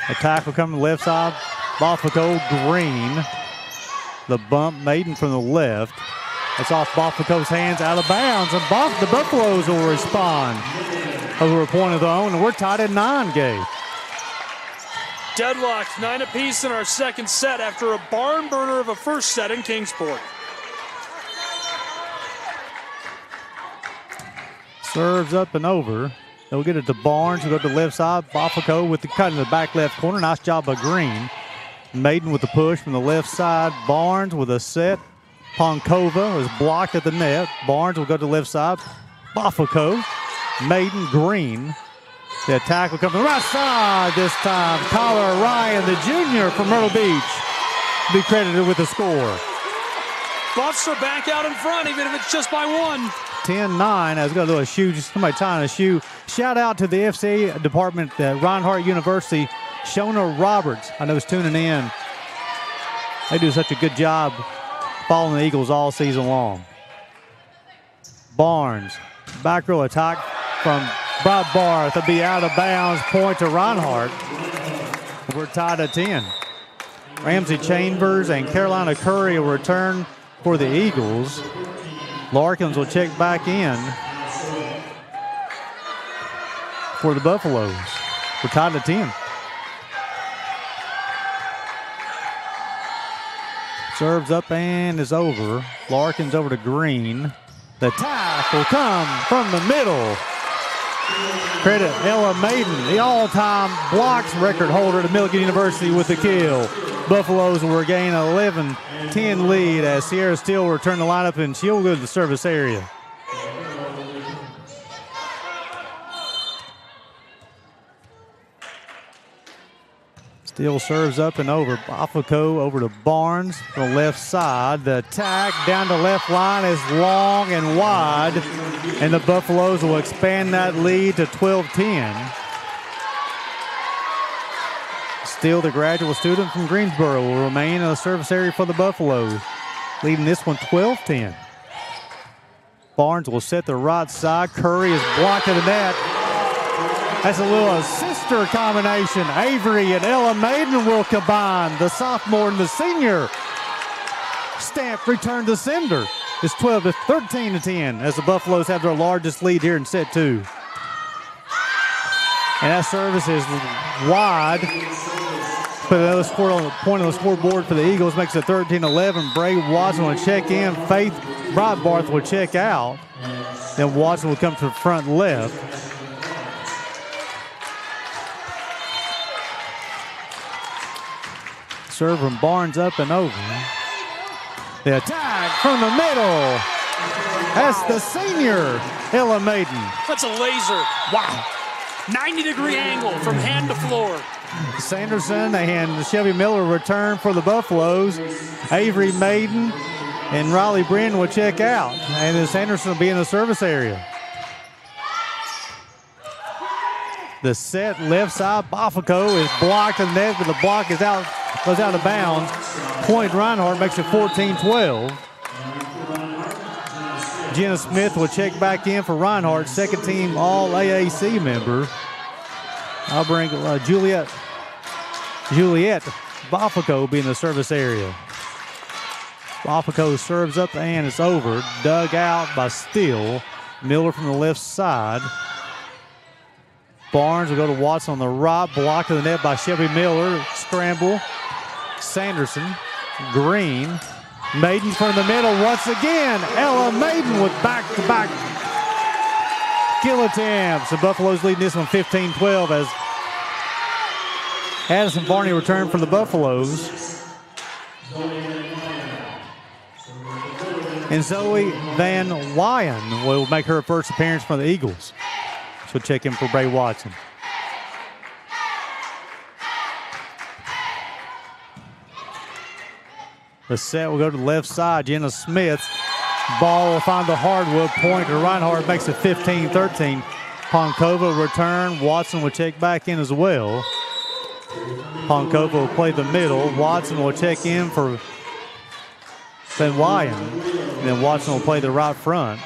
[SPEAKER 1] Attack will come to the left side. Bafico, Green. The bump, Maiden from the left. It's off Bafico's hands, out of bounds, and the Buffaloes will respond over a point of their own, and we're tied at 9, Gabe.
[SPEAKER 23] Deadlocked, 9 apiece in our second set after a barn burner of a first set in Kingsport.
[SPEAKER 1] Serves up and over. They'll get it to Barnes, who go to the left side. Bafico with the cut in the back left corner. Nice job by Green. Maiden with the push from the left side. Barnes with a set. Ponkova is blocked at the net. Barnes will go to the left side. Bafico, Maiden, Green. The attack will come from the right side this time. Tyler Ryan, the junior from Myrtle Beach, be credited with the score.
[SPEAKER 23] Buffs are back out in front, even if it's just by 1.
[SPEAKER 1] 10-9. I was going to do a shoe, somebody tying a shoe. Shout out to the FCA department at Reinhardt University. Shona Roberts, I know, is tuning in. They do such a good job following the Eagles all season long. Barnes, back row attack from Breitbarth. It'll be out of bounds, point to Reinhardt. We're tied at 10. Ramsey Chambers and Carolina Curry will return for the Eagles. Larkins will check back in for the Buffaloes. We're tied at 10. Serves up and is over. Larkins over to Green. The tap will come from the middle. Credit Ella Maiden, the all-time blocks record holder at Milligan University with the kill. Buffaloes will regain an 11-10 lead as Sierra Steele will return the lineup, and she'll go to the service area. Steele serves up and over. Bafico over to Barnes from the left side. The attack down the left line is long and wide, and the Buffaloes will expand that lead to 12-10. Steele, the graduate student from Greensboro, will remain in the service area for the Buffaloes, leading this one 12-10. Barnes will set the right side. Curry is blocked at the net. That's a little sister combination. Avery and Ella Maiden will combine. The sophomore and the senior. Stamp return to sender. It's 13-10 as the Buffaloes have their largest lead here in set 2. And that service is wide. Put another score on the point on the scoreboard for the Eagles. Makes it 13-11. Bray Watson will check in. Faith Breitbarth will check out. Then Watson will come to the front left. Serve from Barnes up and over. The attack from the middle. That's the senior, Ella Maiden.
[SPEAKER 23] That's a laser. Wow. 90-degree angle from hand to floor.
[SPEAKER 1] Sanderson and Shelby Miller return for the Buffaloes. Avery Maiden And Riley Brin will check out. And then Sanderson will be in the service area. The set left side, Bafico is blocked in the net, but the block is out, goes out of bounds. Point Reinhardt makes it 14-12. Jenna Smith will check back in for Reinhardt, second team All AAC member. I'll bring Juliet Bafico will be in the service area. Bafico serves up and it's over. Dug out by Steele. Miller from the left side. Barnes will go to Watson on the right. Blocked to the net by Shelby Miller. Scramble. Sanderson. Green. Maiden from the middle once again. Ella Maiden with back-to-back kill attempts. The Buffaloes leading this one 15-12 as Addison Varney returned for the Buffaloes. And Zoe Van Wyen will make her first appearance for the Eagles. She'll check in for Bray Watson. The set will go to the left side. Jenna Smith. Ball will find the hardwood. Point to Reinhardt makes it 15-13. Ponkova return. Watson will check back in as well. Ponkova will play the middle. Watson will check in for Van Wyen. And then Watson will play the right front.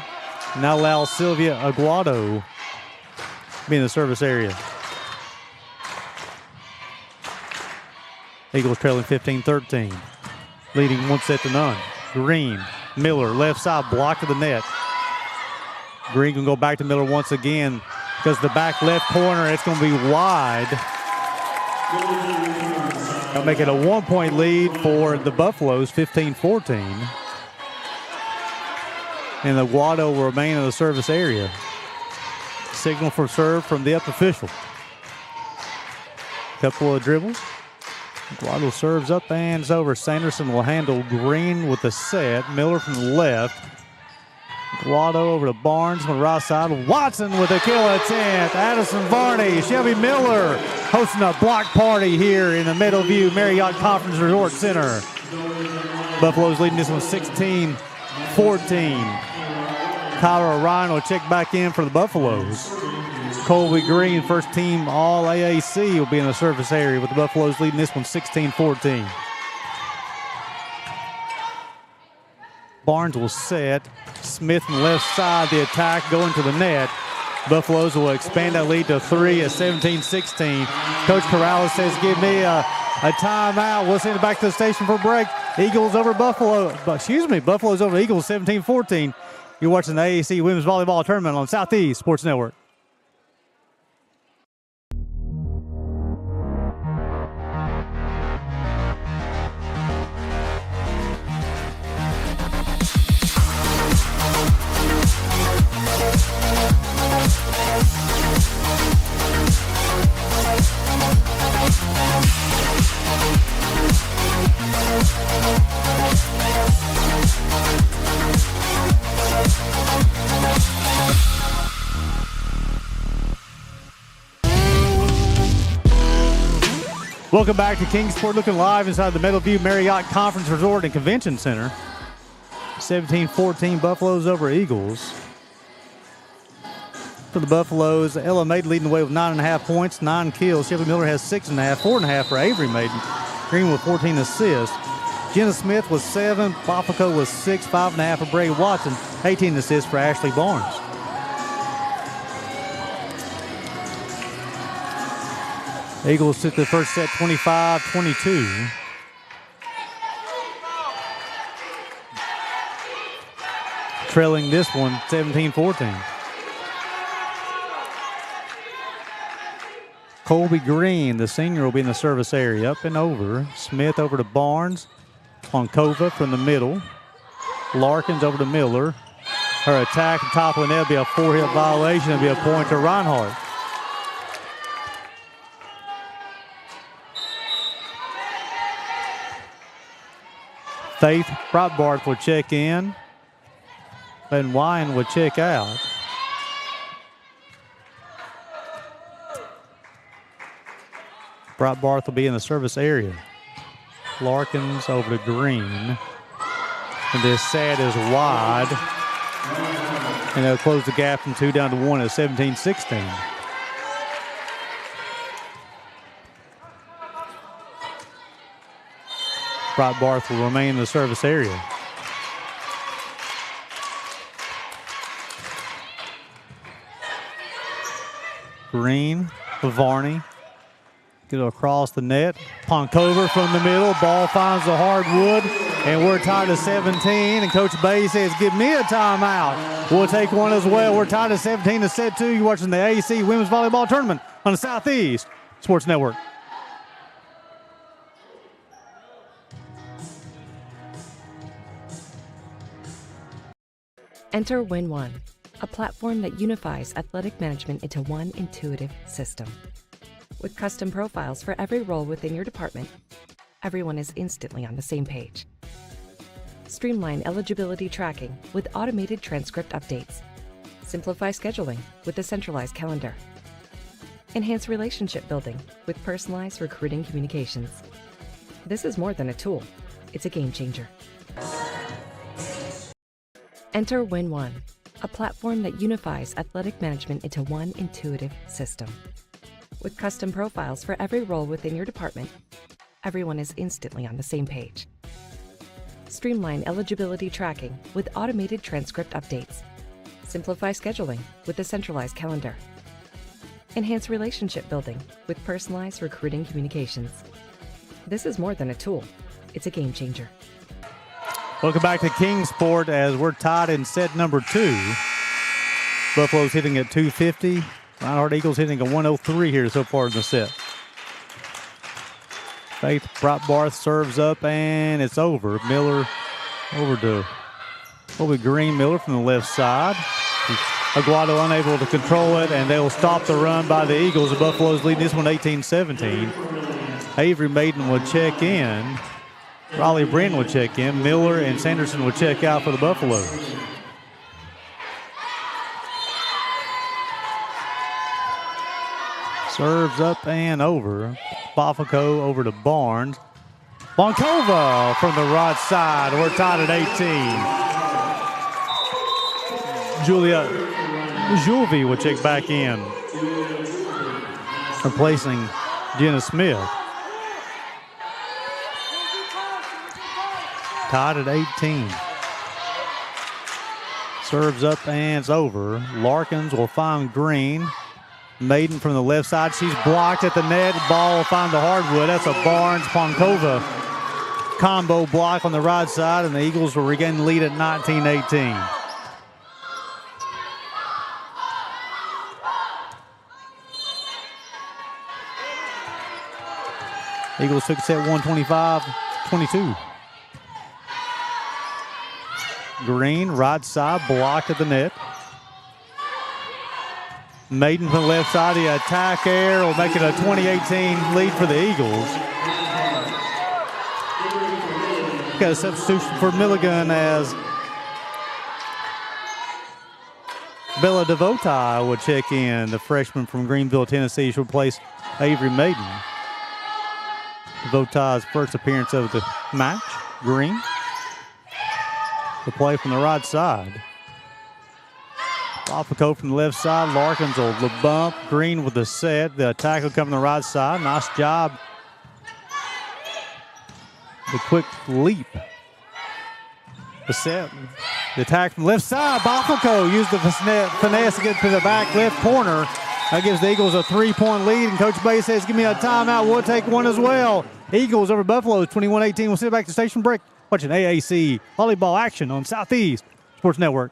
[SPEAKER 1] Now allow Sylvia Aguado to be in the service area. Eagles trailing 15-13. Leading 1-0. Green, Miller, left side, block to the net. Green can go back to Miller once again because the back left corner, it's going to be wide. That'll make it a 1-point lead for the Buffaloes, 15-14. And Aguado will remain in the service area. Signal for serve from the up official. Couple of dribbles. Aguado serves up and it's over. Sanderson will handle Green with the set. Miller from the left. Aguado over to Barnes on the right side. Watson with a kill attempt. Addison Varney, Shelby Miller hosting a block party here in the Middleview Marriott Conference Resort Center. Buffaloes leading this one 16-14. Kyra Ryan will check back in for the Buffaloes. Colby Green, first team All AAC, will be in the service area with the Buffaloes leading this one 16-14. Barnes will set. Smith on the left side, the attack going to the net. Buffaloes will expand that lead to 3 at 17-16. Coach Corrales says, give me a timeout. We'll send it back to the station for a break. Eagles over Buffaloes over Eagles 17-14. You're watching the AAC Women's Volleyball Tournament on Southeast Sports Network. Welcome back to Kingsport, looking live inside the Middleview Marriott Conference Resort and Convention Center. 17-14 Buffaloes over Eagles. For the Buffaloes, Ella Maiden leading the way with 9.5 points, 9 kills. Shelby Miller has 6.5, 4.5 for Avery Maiden. Green with 14 assists. Jenna Smith was 7, Bafico was 6, 5.5 for Bray Watson, 18 assists for Ashley Barnes. Eagles took the first set 25-22. Trailing this one 17-14. Colby Green, the senior, will be in the service area. Up and over. Smith over to Barnes. Ponkova from the middle. Larkins over to Miller. Her attack at top of the net will be a 4-hit violation. It'll be a point to Reinhardt. Faith Breitbarth will check in. Van Wyen will check out. Breitbarth will be in the service area. Larkins over to Green. And this set is wide. And they'll close the gap from 2 down to 1 at 17-16. Breitbarth will remain in the service area. Green, Varney, get across the net. Ponkova from the middle, ball finds the hardwood, and we're tied at 17, and Coach Bay says, give me a timeout. We'll take one as well. We're tied at 17 to set 2. You're watching the AAC Women's Volleyball Tournament on the Southeast Sports Network.
[SPEAKER 4] Enter Win1, a platform that unifies athletic management into one intuitive system. With custom profiles for every role within your department, everyone is instantly on the same page. Streamline eligibility tracking with automated transcript updates. Simplify scheduling with a centralized calendar. Enhance relationship building with personalized recruiting communications. This is more than a tool, it's a game changer. Enter Win1, a platform that unifies athletic management into one intuitive system. With custom profiles for every role within your department, everyone is instantly on the same page. Streamline eligibility tracking with automated transcript updates. Simplify scheduling with a centralized calendar. Enhance relationship building with personalized recruiting communications. This is more than a tool, it's a game changer.
[SPEAKER 1] Welcome back to Kingsport as we're tied in set number 2. Buffalo's hitting at 250. Reinhardt Eagles hitting a 103 here so far in the set. Faith Breitbarth serves up and it's over. Miller over to Kobe Green. Miller from the left side. Aguado unable to control it, and they'll stop the run by the Eagles. The Buffaloes leading this one 18-17. Avery Maiden will check in. Raleigh Brin will check in. Miller and Sanderson will check out for the Buffaloes. Serves up and over. Bofico over to Barnes. Bonkova from the right side. We're tied at 18. Julia Julvi will check back in, replacing Jenna Smith. Tied at 18. Serves up and it's over. Larkins will find Green. Maiden from the left side. She's blocked at the net. Ball will find the hardwood. That's a Barnes-Ponkova combo block on the right side, and the Eagles will regain the lead at 19-18. Eagles took set 125-22. Green, right side, blocked at the net. Maiden from the left side, the attack air will make it a 20-18 lead for the Eagles. Got a substitution for Milligan as Bella DeVoti will check in. The freshman from Greenville, Tennessee, she'll replace Avery Maiden. DeVoti's first appearance of the match. Green. The play from the right side. Bofico from the left side. Larkins will the bump. Green with the set. The attack will come from the right side. Nice job. The quick leap. The set. The attack from the left side. Bofico used the finesse to get to the back left corner. That gives the Eagles a 3-point lead, and Coach Bay says, give me a timeout. We'll take one as well. Eagles over Buffaloes, 21-18. We'll sit back to station break, watching AAC volleyball action on Southeast Sports Network.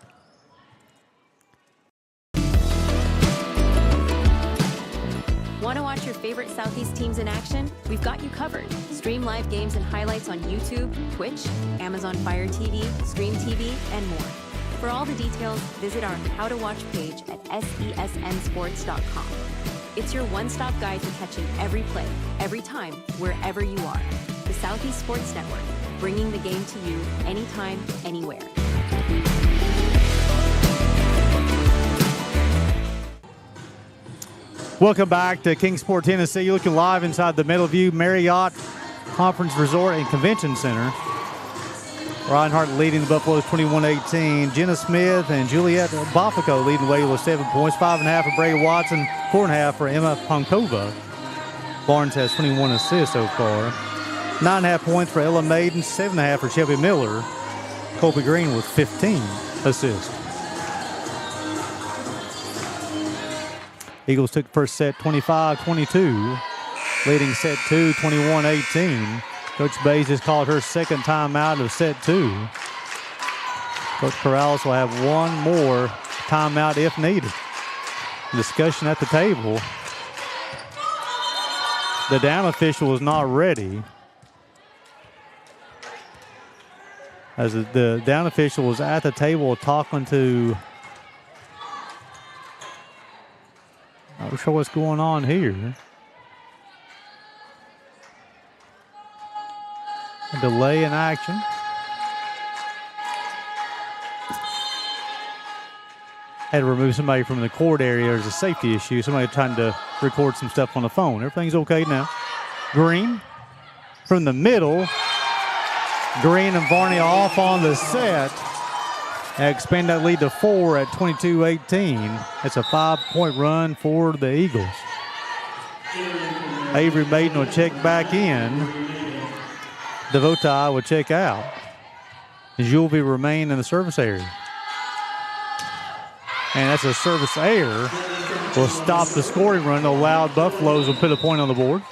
[SPEAKER 5] Want to watch your favorite Southeast teams in action? We've got you covered. Stream live games and highlights on YouTube, Twitch, Amazon Fire TV, Stream TV, and more. For all the details, visit our How to Watch page at sesnsports.com. It's your one-stop guide to catching every play, every time, wherever you are. The Southeast Sports Network, bringing the game to you anytime, anywhere.
[SPEAKER 1] Welcome back to Kingsport, Tennessee. You're looking live inside the Meadowview Marriott Conference Resort and Convention Center. Reinhardt leading the Buffaloes 21-18. Jenna Smith and Juliet Bofico leading the way with 7 points. 5.5 for Bray Watson, 4.5 for Emma Pankova. Barnes has 21 assists so far. 9.5 points for Ella Maiden, 7.5 for Shelby Miller. Colby Green with 15 assists. Eagles took the first set 25-22, leading set 2 21-18. Coach Bays just called her second timeout of set 2. Coach Corrales will have one more timeout if needed. Discussion at the table. The down official is not ready, as the down official was at the table talking to, not sure what's going on here. A delay in action. Had to remove somebody from the court area. There's a safety issue. Somebody trying to record some stuff on the phone. Everything's okay now. Green from the middle. Green and Varney off on the set. Expand that lead to 4 at 22-18. It's a 5-point run for the Eagles. Avery Maiden will check back in. Devotei will check out. Julvi remain in the service area. And that's a service error. Will stop the scoring run. Allow Buffaloes will put a point on the board.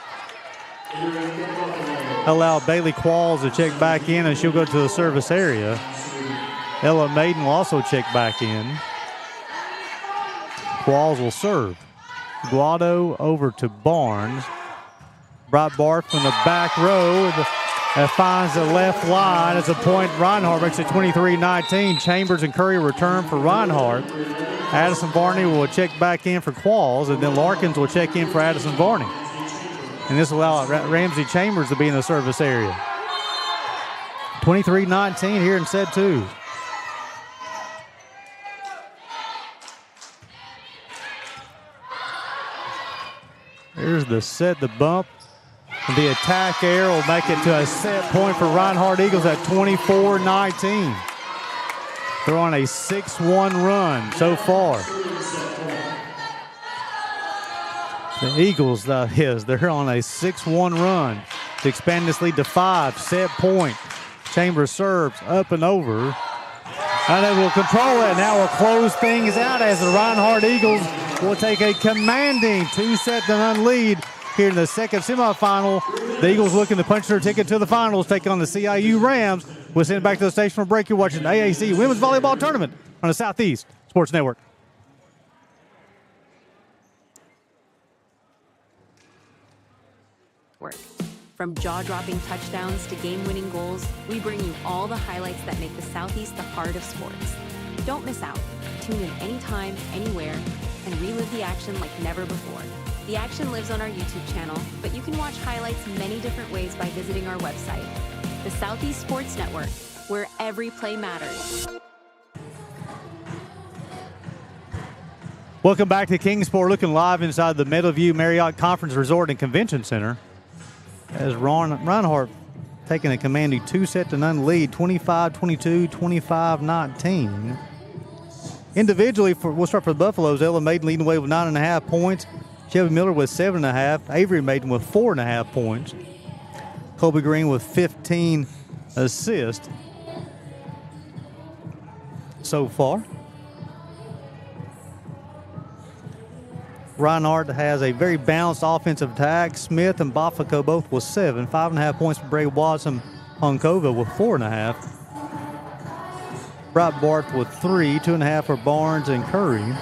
[SPEAKER 1] Allow Bailey Qualls to check back in, and she'll go to the service area. Ella Maiden will also check back in. Qualls will serve. Guado over to Barnes. Breitbart from the back row. That finds the left line. It's a point. Reinhardt makes it 23-19. Chambers and Curry return for Reinhardt. Addison Varney will check back in for Qualls, and then Larkins will check in for Addison Varney. And this will allow Ramsey Chambers to be in the service area. 23-19 here in set 2. Here's the set, the bump. The attack air will make it to a set point for Reinhardt Eagles at 24-19. They're on a 6-1 run so far. The Eagles, they're on a 6-1 run to expand this lead to 5. Set point. Chambers serves up and over. And they will control it. Now will close things out as the Reinhardt Eagles will take a commanding 2-0 lead here in the second semifinal. The Eagles looking to punch their ticket to the finals, take on the CIU Rams. We'll send it back to the station for a break. You're watching the AAC Women's Volleyball Tournament on the Southeast Sports Network.
[SPEAKER 5] From jaw-dropping touchdowns to game-winning goals, we bring you all the highlights that make the Southeast the heart of sports. Don't miss out. Tune in anytime, anywhere, and relive the action like never before. The action lives on our YouTube channel, but you can watch highlights many different ways by visiting our website. The Southeast Sports Network, where every play matters.
[SPEAKER 1] Welcome back to Kingsport, looking live inside the Meadowview Marriott Conference Resort and Convention Center. As Reinhardt taking a commanding 2-0 lead, 25-22, 25-19. Individually, we'll start for the Buffaloes. Ella Maiden leading the way with 9.5 points. Shelby Miller with 7.5. Avery Maiden with 4.5 points. Colby Green with 15 assists so far. Reinhardt has a very balanced offensive attack. Smith and Bofico both with 7. 5.5 points for Bray Watson. Pankova with 4.5. Breitbart with 3. 2.5 for Barnes and Curry.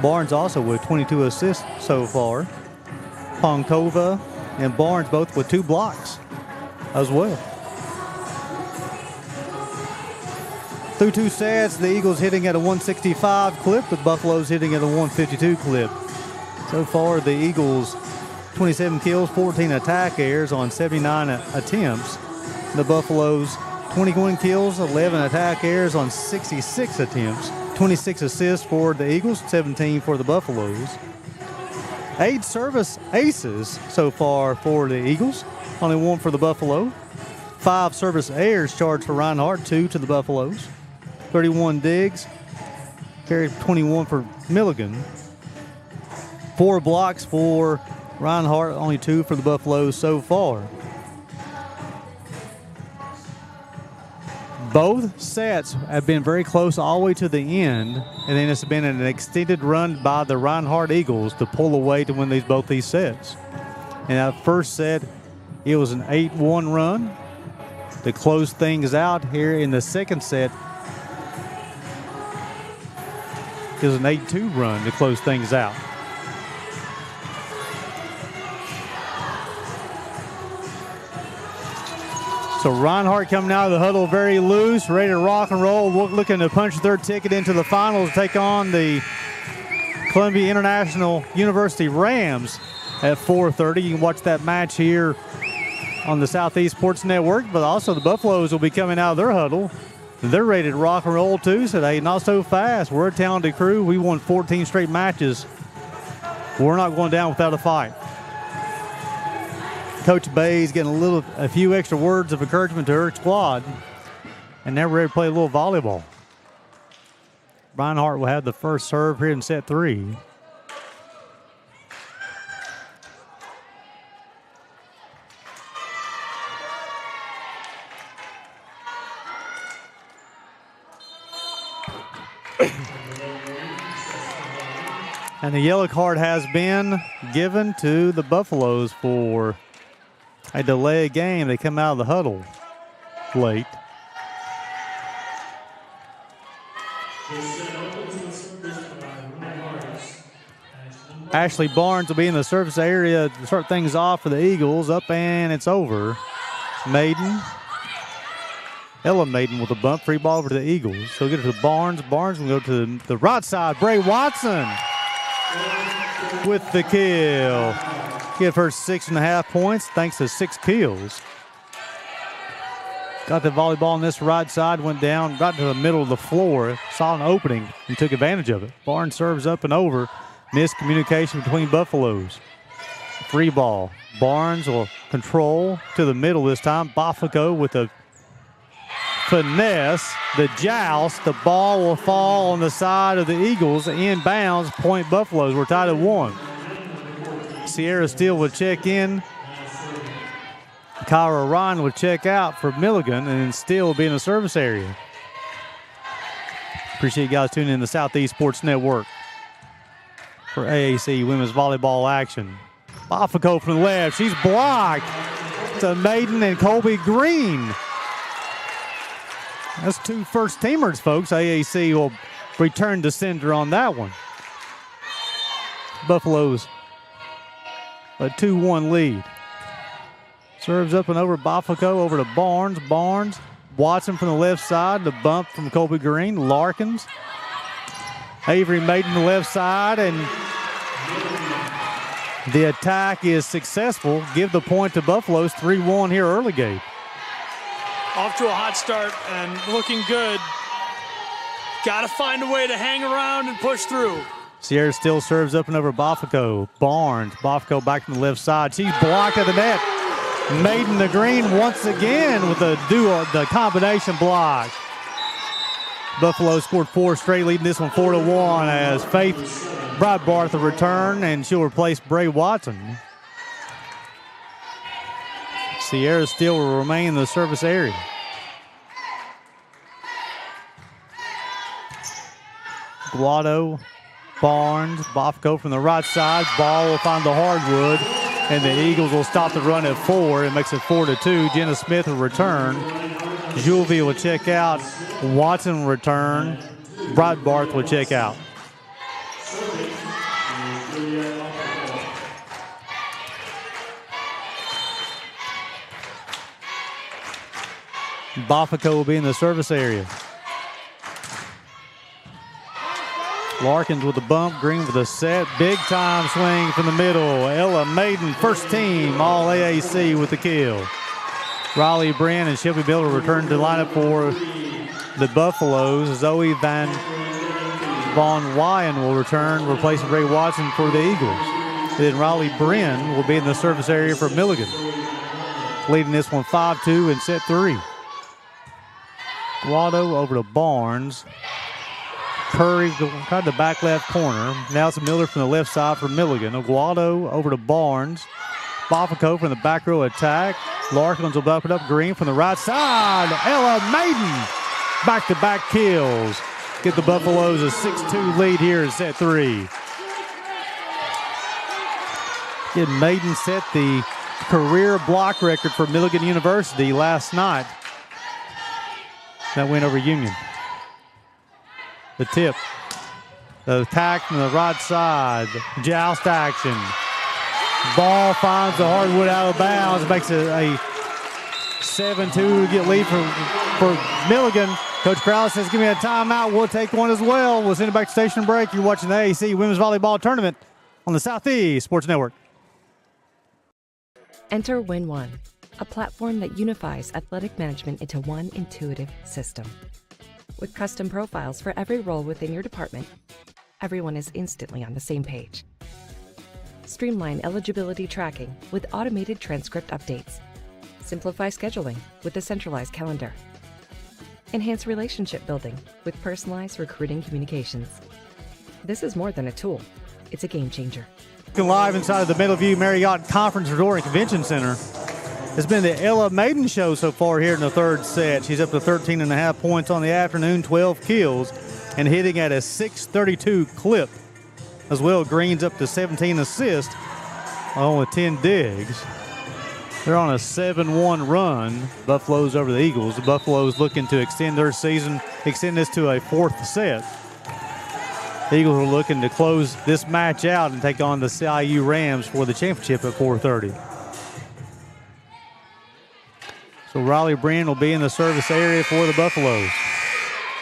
[SPEAKER 1] Barnes also with 22 assists so far. Pankova and Barnes both with 2 blocks as well. Through 2 sets, the Eagles hitting at a 165 clip, with Buffaloes hitting at a 152 clip. So far, the Eagles 27 kills, 14 attack errors on 79 attempts. The Buffaloes 21 kills, 11 attack errors on 66 attempts. 26 assists for the Eagles, 17 for the Buffaloes. 8 service aces so far for the Eagles, only 1 for the Buffalo. 5 service errors charged for Reinhardt, 2 to the Buffaloes. 31 digs, carried 21 for Milligan. 4 blocks for Reinhardt, only 2 for the Buffaloes so far. Both sets have been very close all the way to the end, and then it's been an extended run by the Reinhardt Eagles to pull away to win both these sets. In that first set, it was an 8-1 run to close things out. Here in the second set, it was an 8-2 run to close things out. So Reinhardt coming out of the huddle very loose, ready to rock and roll, looking to punch their ticket into the finals, take on the Columbia International University Rams at 4:30. You can watch that match here on the Southeast Sports Network, but also the Buffaloes will be coming out of their huddle. They're ready to rock and roll too today. Not so fast. We're a talented crew. We won 14 straight matches. We're not going down without a fight. Coach Bay's getting a few extra words of encouragement to her squad, and they're ready to play a little volleyball. Reinhardt will have the first serve here in set 3. And the yellow card has been given to the Buffaloes for a delay of game. They come out of the huddle late. Ashley Barnes will be in the service area to start things off for the Eagles. Up and it's over. Ella Maiden with a bump. Free ball over to the Eagles. So get it to Barnes. Barnes will go to the right side. Bray Watson with the kill. Give her 6.5 points thanks to 6 kills. Got the volleyball on this right side, went down right to the middle of the floor, saw an opening and took advantage of it. Barnes serves up and over. Miscommunication between Buffaloes. Free ball. Barnes will control to the middle this time. Bafako with a finesse. The joust. The ball will fall on the side of the Eagles. Inbounds. Point Buffaloes. We're tied at 1. Sierra Steele will check in. Kyra Ryan will check out for Milligan, and Steele will be in the service area. Appreciate you guys tuning in to Southeast Sports Network for AAC women's volleyball action. Bafako from the left. She's blocked. To Maiden and Colby Green. That's 2 first-teamers, folks. AAC will return to sender on that one. Buffaloes a 2-1 lead. Serves up and over Bafako over to Barnes. Barnes, Watson from the left side. The bump from Colby Green. Larkins. Avery Maiden the left side, and the attack is successful. Give the point to Buffaloes. 3-1 here early game.
[SPEAKER 23] Off to a hot start and looking good. Got to find a way to hang around and push through.
[SPEAKER 1] Sierra still serves up and over Bafako. Barnes. Bafako back from the left side. She's blocked at the net. Maiden the green once again with the combination block. Buffalo scored 4 straight, leading this one 4-1 as Faith Breitbarth will return, and she'll replace Bray Watson. Sierra still will remain in the service area. Guado, Barnes, Bafako from the right side. Ball will find the hardwood, and the Eagles will stop the run at 4. It makes it 4-2. Jenna Smith will return. Julvie will check out. Watson will return. Breitbarth will check out. Bafako will be in the service area. Larkins with the bump, Green with a set. Big time swing from the middle. Ella Maiden, first team, all AAC with the kill. Riley Brand and Shelby Miller return to the lineup for the Buffaloes. Zoe Von Wyen will return, replacing Ray Watson for the Eagles. Then Riley Brin will be in the service area for Milligan. leading this one 5-2 in set 3. Guado over to Barnes. Curry tried the back left corner. Now it's Miller from the left side for Milligan. Guado over to Barnes. Bafako from the back row attack. Larkins will up it up. Green from the right side. Ella Maiden. Back-to-back kills. Get the Buffaloes a 6-2 lead here in set 3. Again, Maiden set the career block record for Milligan University last night. That win over Union. The tip. The attack from the right side. Joust action. Ball finds the hardwood out of bounds. Makes it a 7-2 to get lead for Milligan. Coach Krause says, give me a timeout. We'll take one as well. We'll send it back to station break. You're watching the AAC Women's Volleyball Tournament on the Southeast Sports Network.
[SPEAKER 4] Enter Win One, a platform that unifies athletic management into one intuitive system. With custom profiles for every role within your department, everyone is instantly on the same page. Streamline eligibility tracking with automated transcript updates. Simplify scheduling with a centralized calendar. Enhance relationship building with personalized recruiting communications. This is more than a tool. It's a game changer.
[SPEAKER 1] Live inside of the Middleview Marriott Conference Resort and Convention Center. It's been the Ella Maiden show so far here in the third set. She's up to 13.5 points on the afternoon, 12 kills, and hitting at a .632 clip. As well, Green's up to 17 assists, along with 10 digs. They're on a 7-1 run, Buffaloes over the Eagles. The Buffaloes looking to extend their season, extend this to a fourth set. The Eagles are looking to close this match out and take on the CIU Rams for the championship at 4:30. So Riley Brand will be in the service area for the Buffaloes.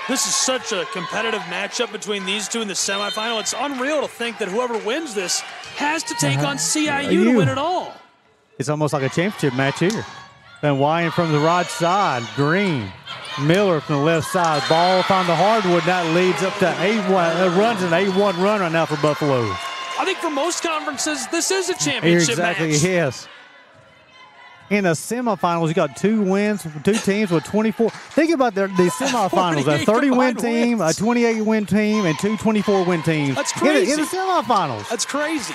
[SPEAKER 23] This is such a competitive matchup between these two in the semifinal. It's unreal to think that whoever wins this has to take on CIU to win it all.
[SPEAKER 1] It's almost like a championship match here. Van Wyden from the right side. Green. Miller from the left side. Ball on the hardwood. That leads up to 8-1. It runs an 8-1 run right now for Buffaloes.
[SPEAKER 23] I think for most conferences, this is a championship
[SPEAKER 1] exactly,
[SPEAKER 23] match.
[SPEAKER 1] Yes. In the semifinals, you got 2 wins, 2 teams with 24. Think about the semifinals. A 30-win team, a 28-win team, and 2 24-win teams.
[SPEAKER 23] That's crazy.
[SPEAKER 1] In the semifinals.
[SPEAKER 23] That's crazy.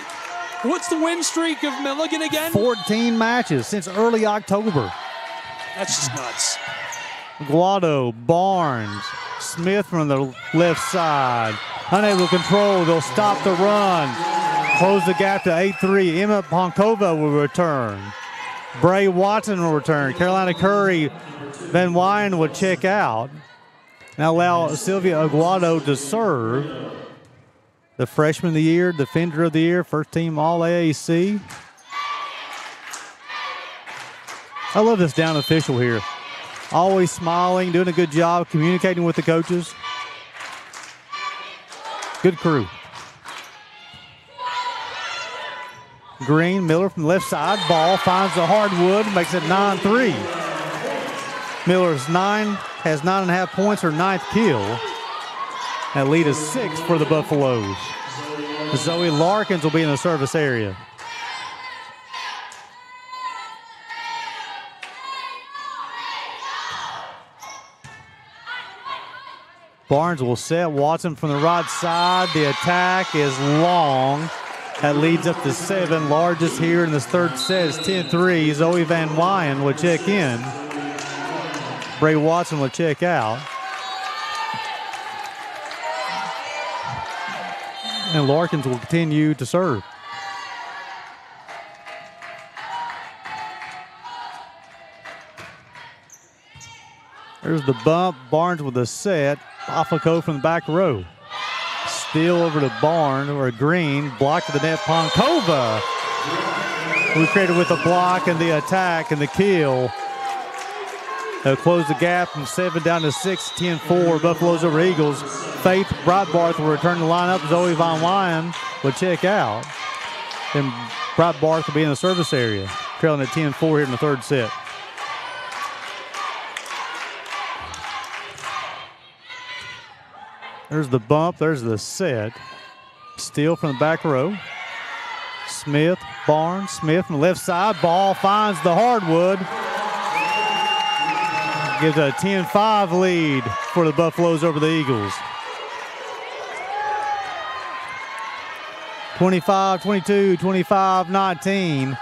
[SPEAKER 23] What's the win streak of Milligan again?
[SPEAKER 1] 14 matches since early October.
[SPEAKER 23] That's just nuts.
[SPEAKER 1] Guado, Barnes, Smith from the left side. Unable to control. They'll stop the run. Close the gap to 8-3. Emma Ponkova will return. Bray Watson will return. Carolina Curry, Van Wyden will check out. Now allow Sylvia Aguado to serve. The freshman of the year, defender of the year, first team All-AAC. I love this down official here. Always smiling, doing a good job, communicating with the coaches. Good crew. Green, Miller from the left side. Ball finds the hardwood, makes it 9-3. Miller's has 9.5 points, her 9th kill. That lead is 6 for the Buffaloes. Zoe Larkins will be in the service area. Barnes will set. Watson from the right side. The attack is long. That leads up to 7. Largest here in this third set is 10-3. Zoe Van Wyden will check in. Bray Watson will check out. And Larkins will continue to serve. There's the bump. Barnes with the set. Bafako from the back row. Steal over to Barnes or Green. Block to the net. Ponkova. We created with the block and the attack and the kill. They'll close the gap from 7 down to 6, 10-4. Buffaloes over Eagles. Faith Breitbarth will return the lineup. Zoe Van Wyden will check out. Then Breitbarth will be in the service area, trailing at 10-4 here in the third set. There's the bump. There's the set. Steal from the back row. Smith, Barnes, Smith from the left side. Ball finds the hardwood. gives a 10-5 lead for the Buffaloes over the Eagles. 25-22, 25-19.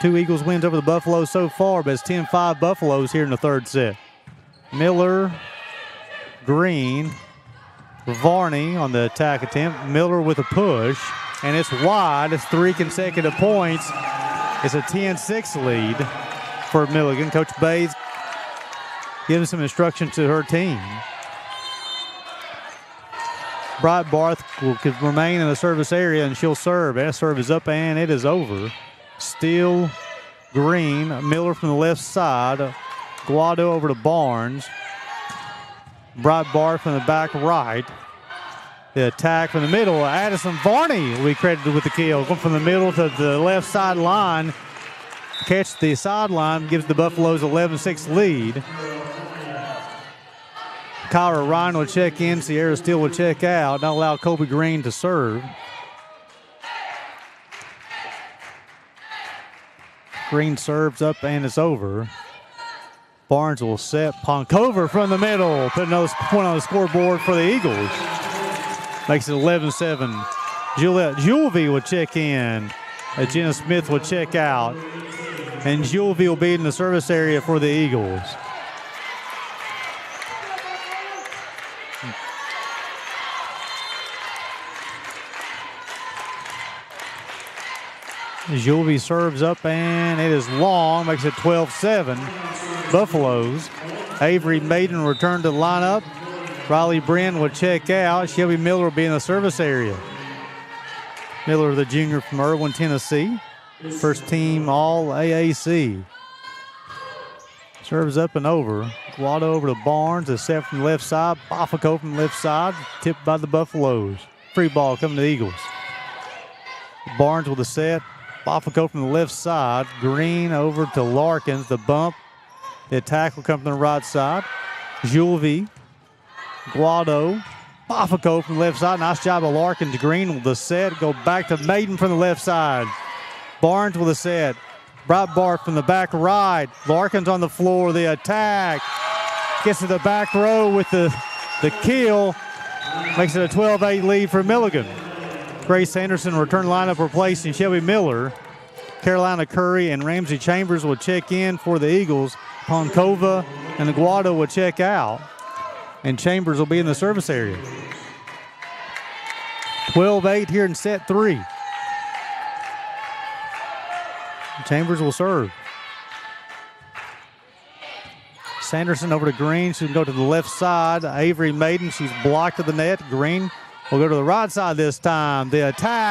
[SPEAKER 1] 2 Eagles wins over the Buffaloes so far, but it's 10-5 Buffaloes here in the third set. Miller, Green, Varney on the attack attempt. Miller with a push, and it's wide. It's 3 consecutive points. It's a 10-6 lead for Milligan. Coach Bays giving some instruction to her team. Breitbarth will remain in the service area, and she'll serve. That serve is up, and it is over. Steele, Green, Miller from the left side. Guado over to Barnes. Breitbarth from the back right. The attack from the middle. Addison Varney will be credited with the kill. Going from the middle to the left sideline. Catch the sideline, gives the Buffaloes 11-6 lead. Kyra Ryan will check in. Sierra Steele will check out. Not allow Kobe Green to serve. Green serves up and it's over. Barnes will set. Poncover from the middle. Put another point on the scoreboard for the Eagles. Makes it 11-7. Juliette Julvie will check in. Jenna Smith will check out. And Julvie will be in the service area for the Eagles. Julvie serves up, and it is long. Makes it 12-7. Buffaloes. Avery Maiden will return to the lineup. Riley Brin will check out. Shelby Miller will be in the service area. Miller, the junior from Irwin, Tennessee. First team All-AAC. Serves up and over. Guado over to Barnes. A set from the left side. Baffico from the left side. Tipped by the Buffaloes. Free ball coming to the Eagles. Barnes with a set. Baffico from the left side. Green over to Larkins. The bump. The attack will come from the right side. Julvie. Guado. Baffico from the left side. Nice job of Larkins. Green with the set. Go back to Maiden from the left side. Barnes with a set. Breitbarth from the back right. Larkins on the floor. The attack. Gets to the back row with the kill. Makes it a 12-8 lead for Milligan. Grace Anderson return lineup replacing Shelby Miller. Carolina Curry and Ramsey Chambers will check in for the Eagles. Ponkova and Aguado will check out. And Chambers will be in the service area. 12-8 here in set 3. Chambers will serve. Sanderson over to Green. She can go to the left side. Avery Maiden, she's blocked to the net. Green will go to the right side this time. The attack.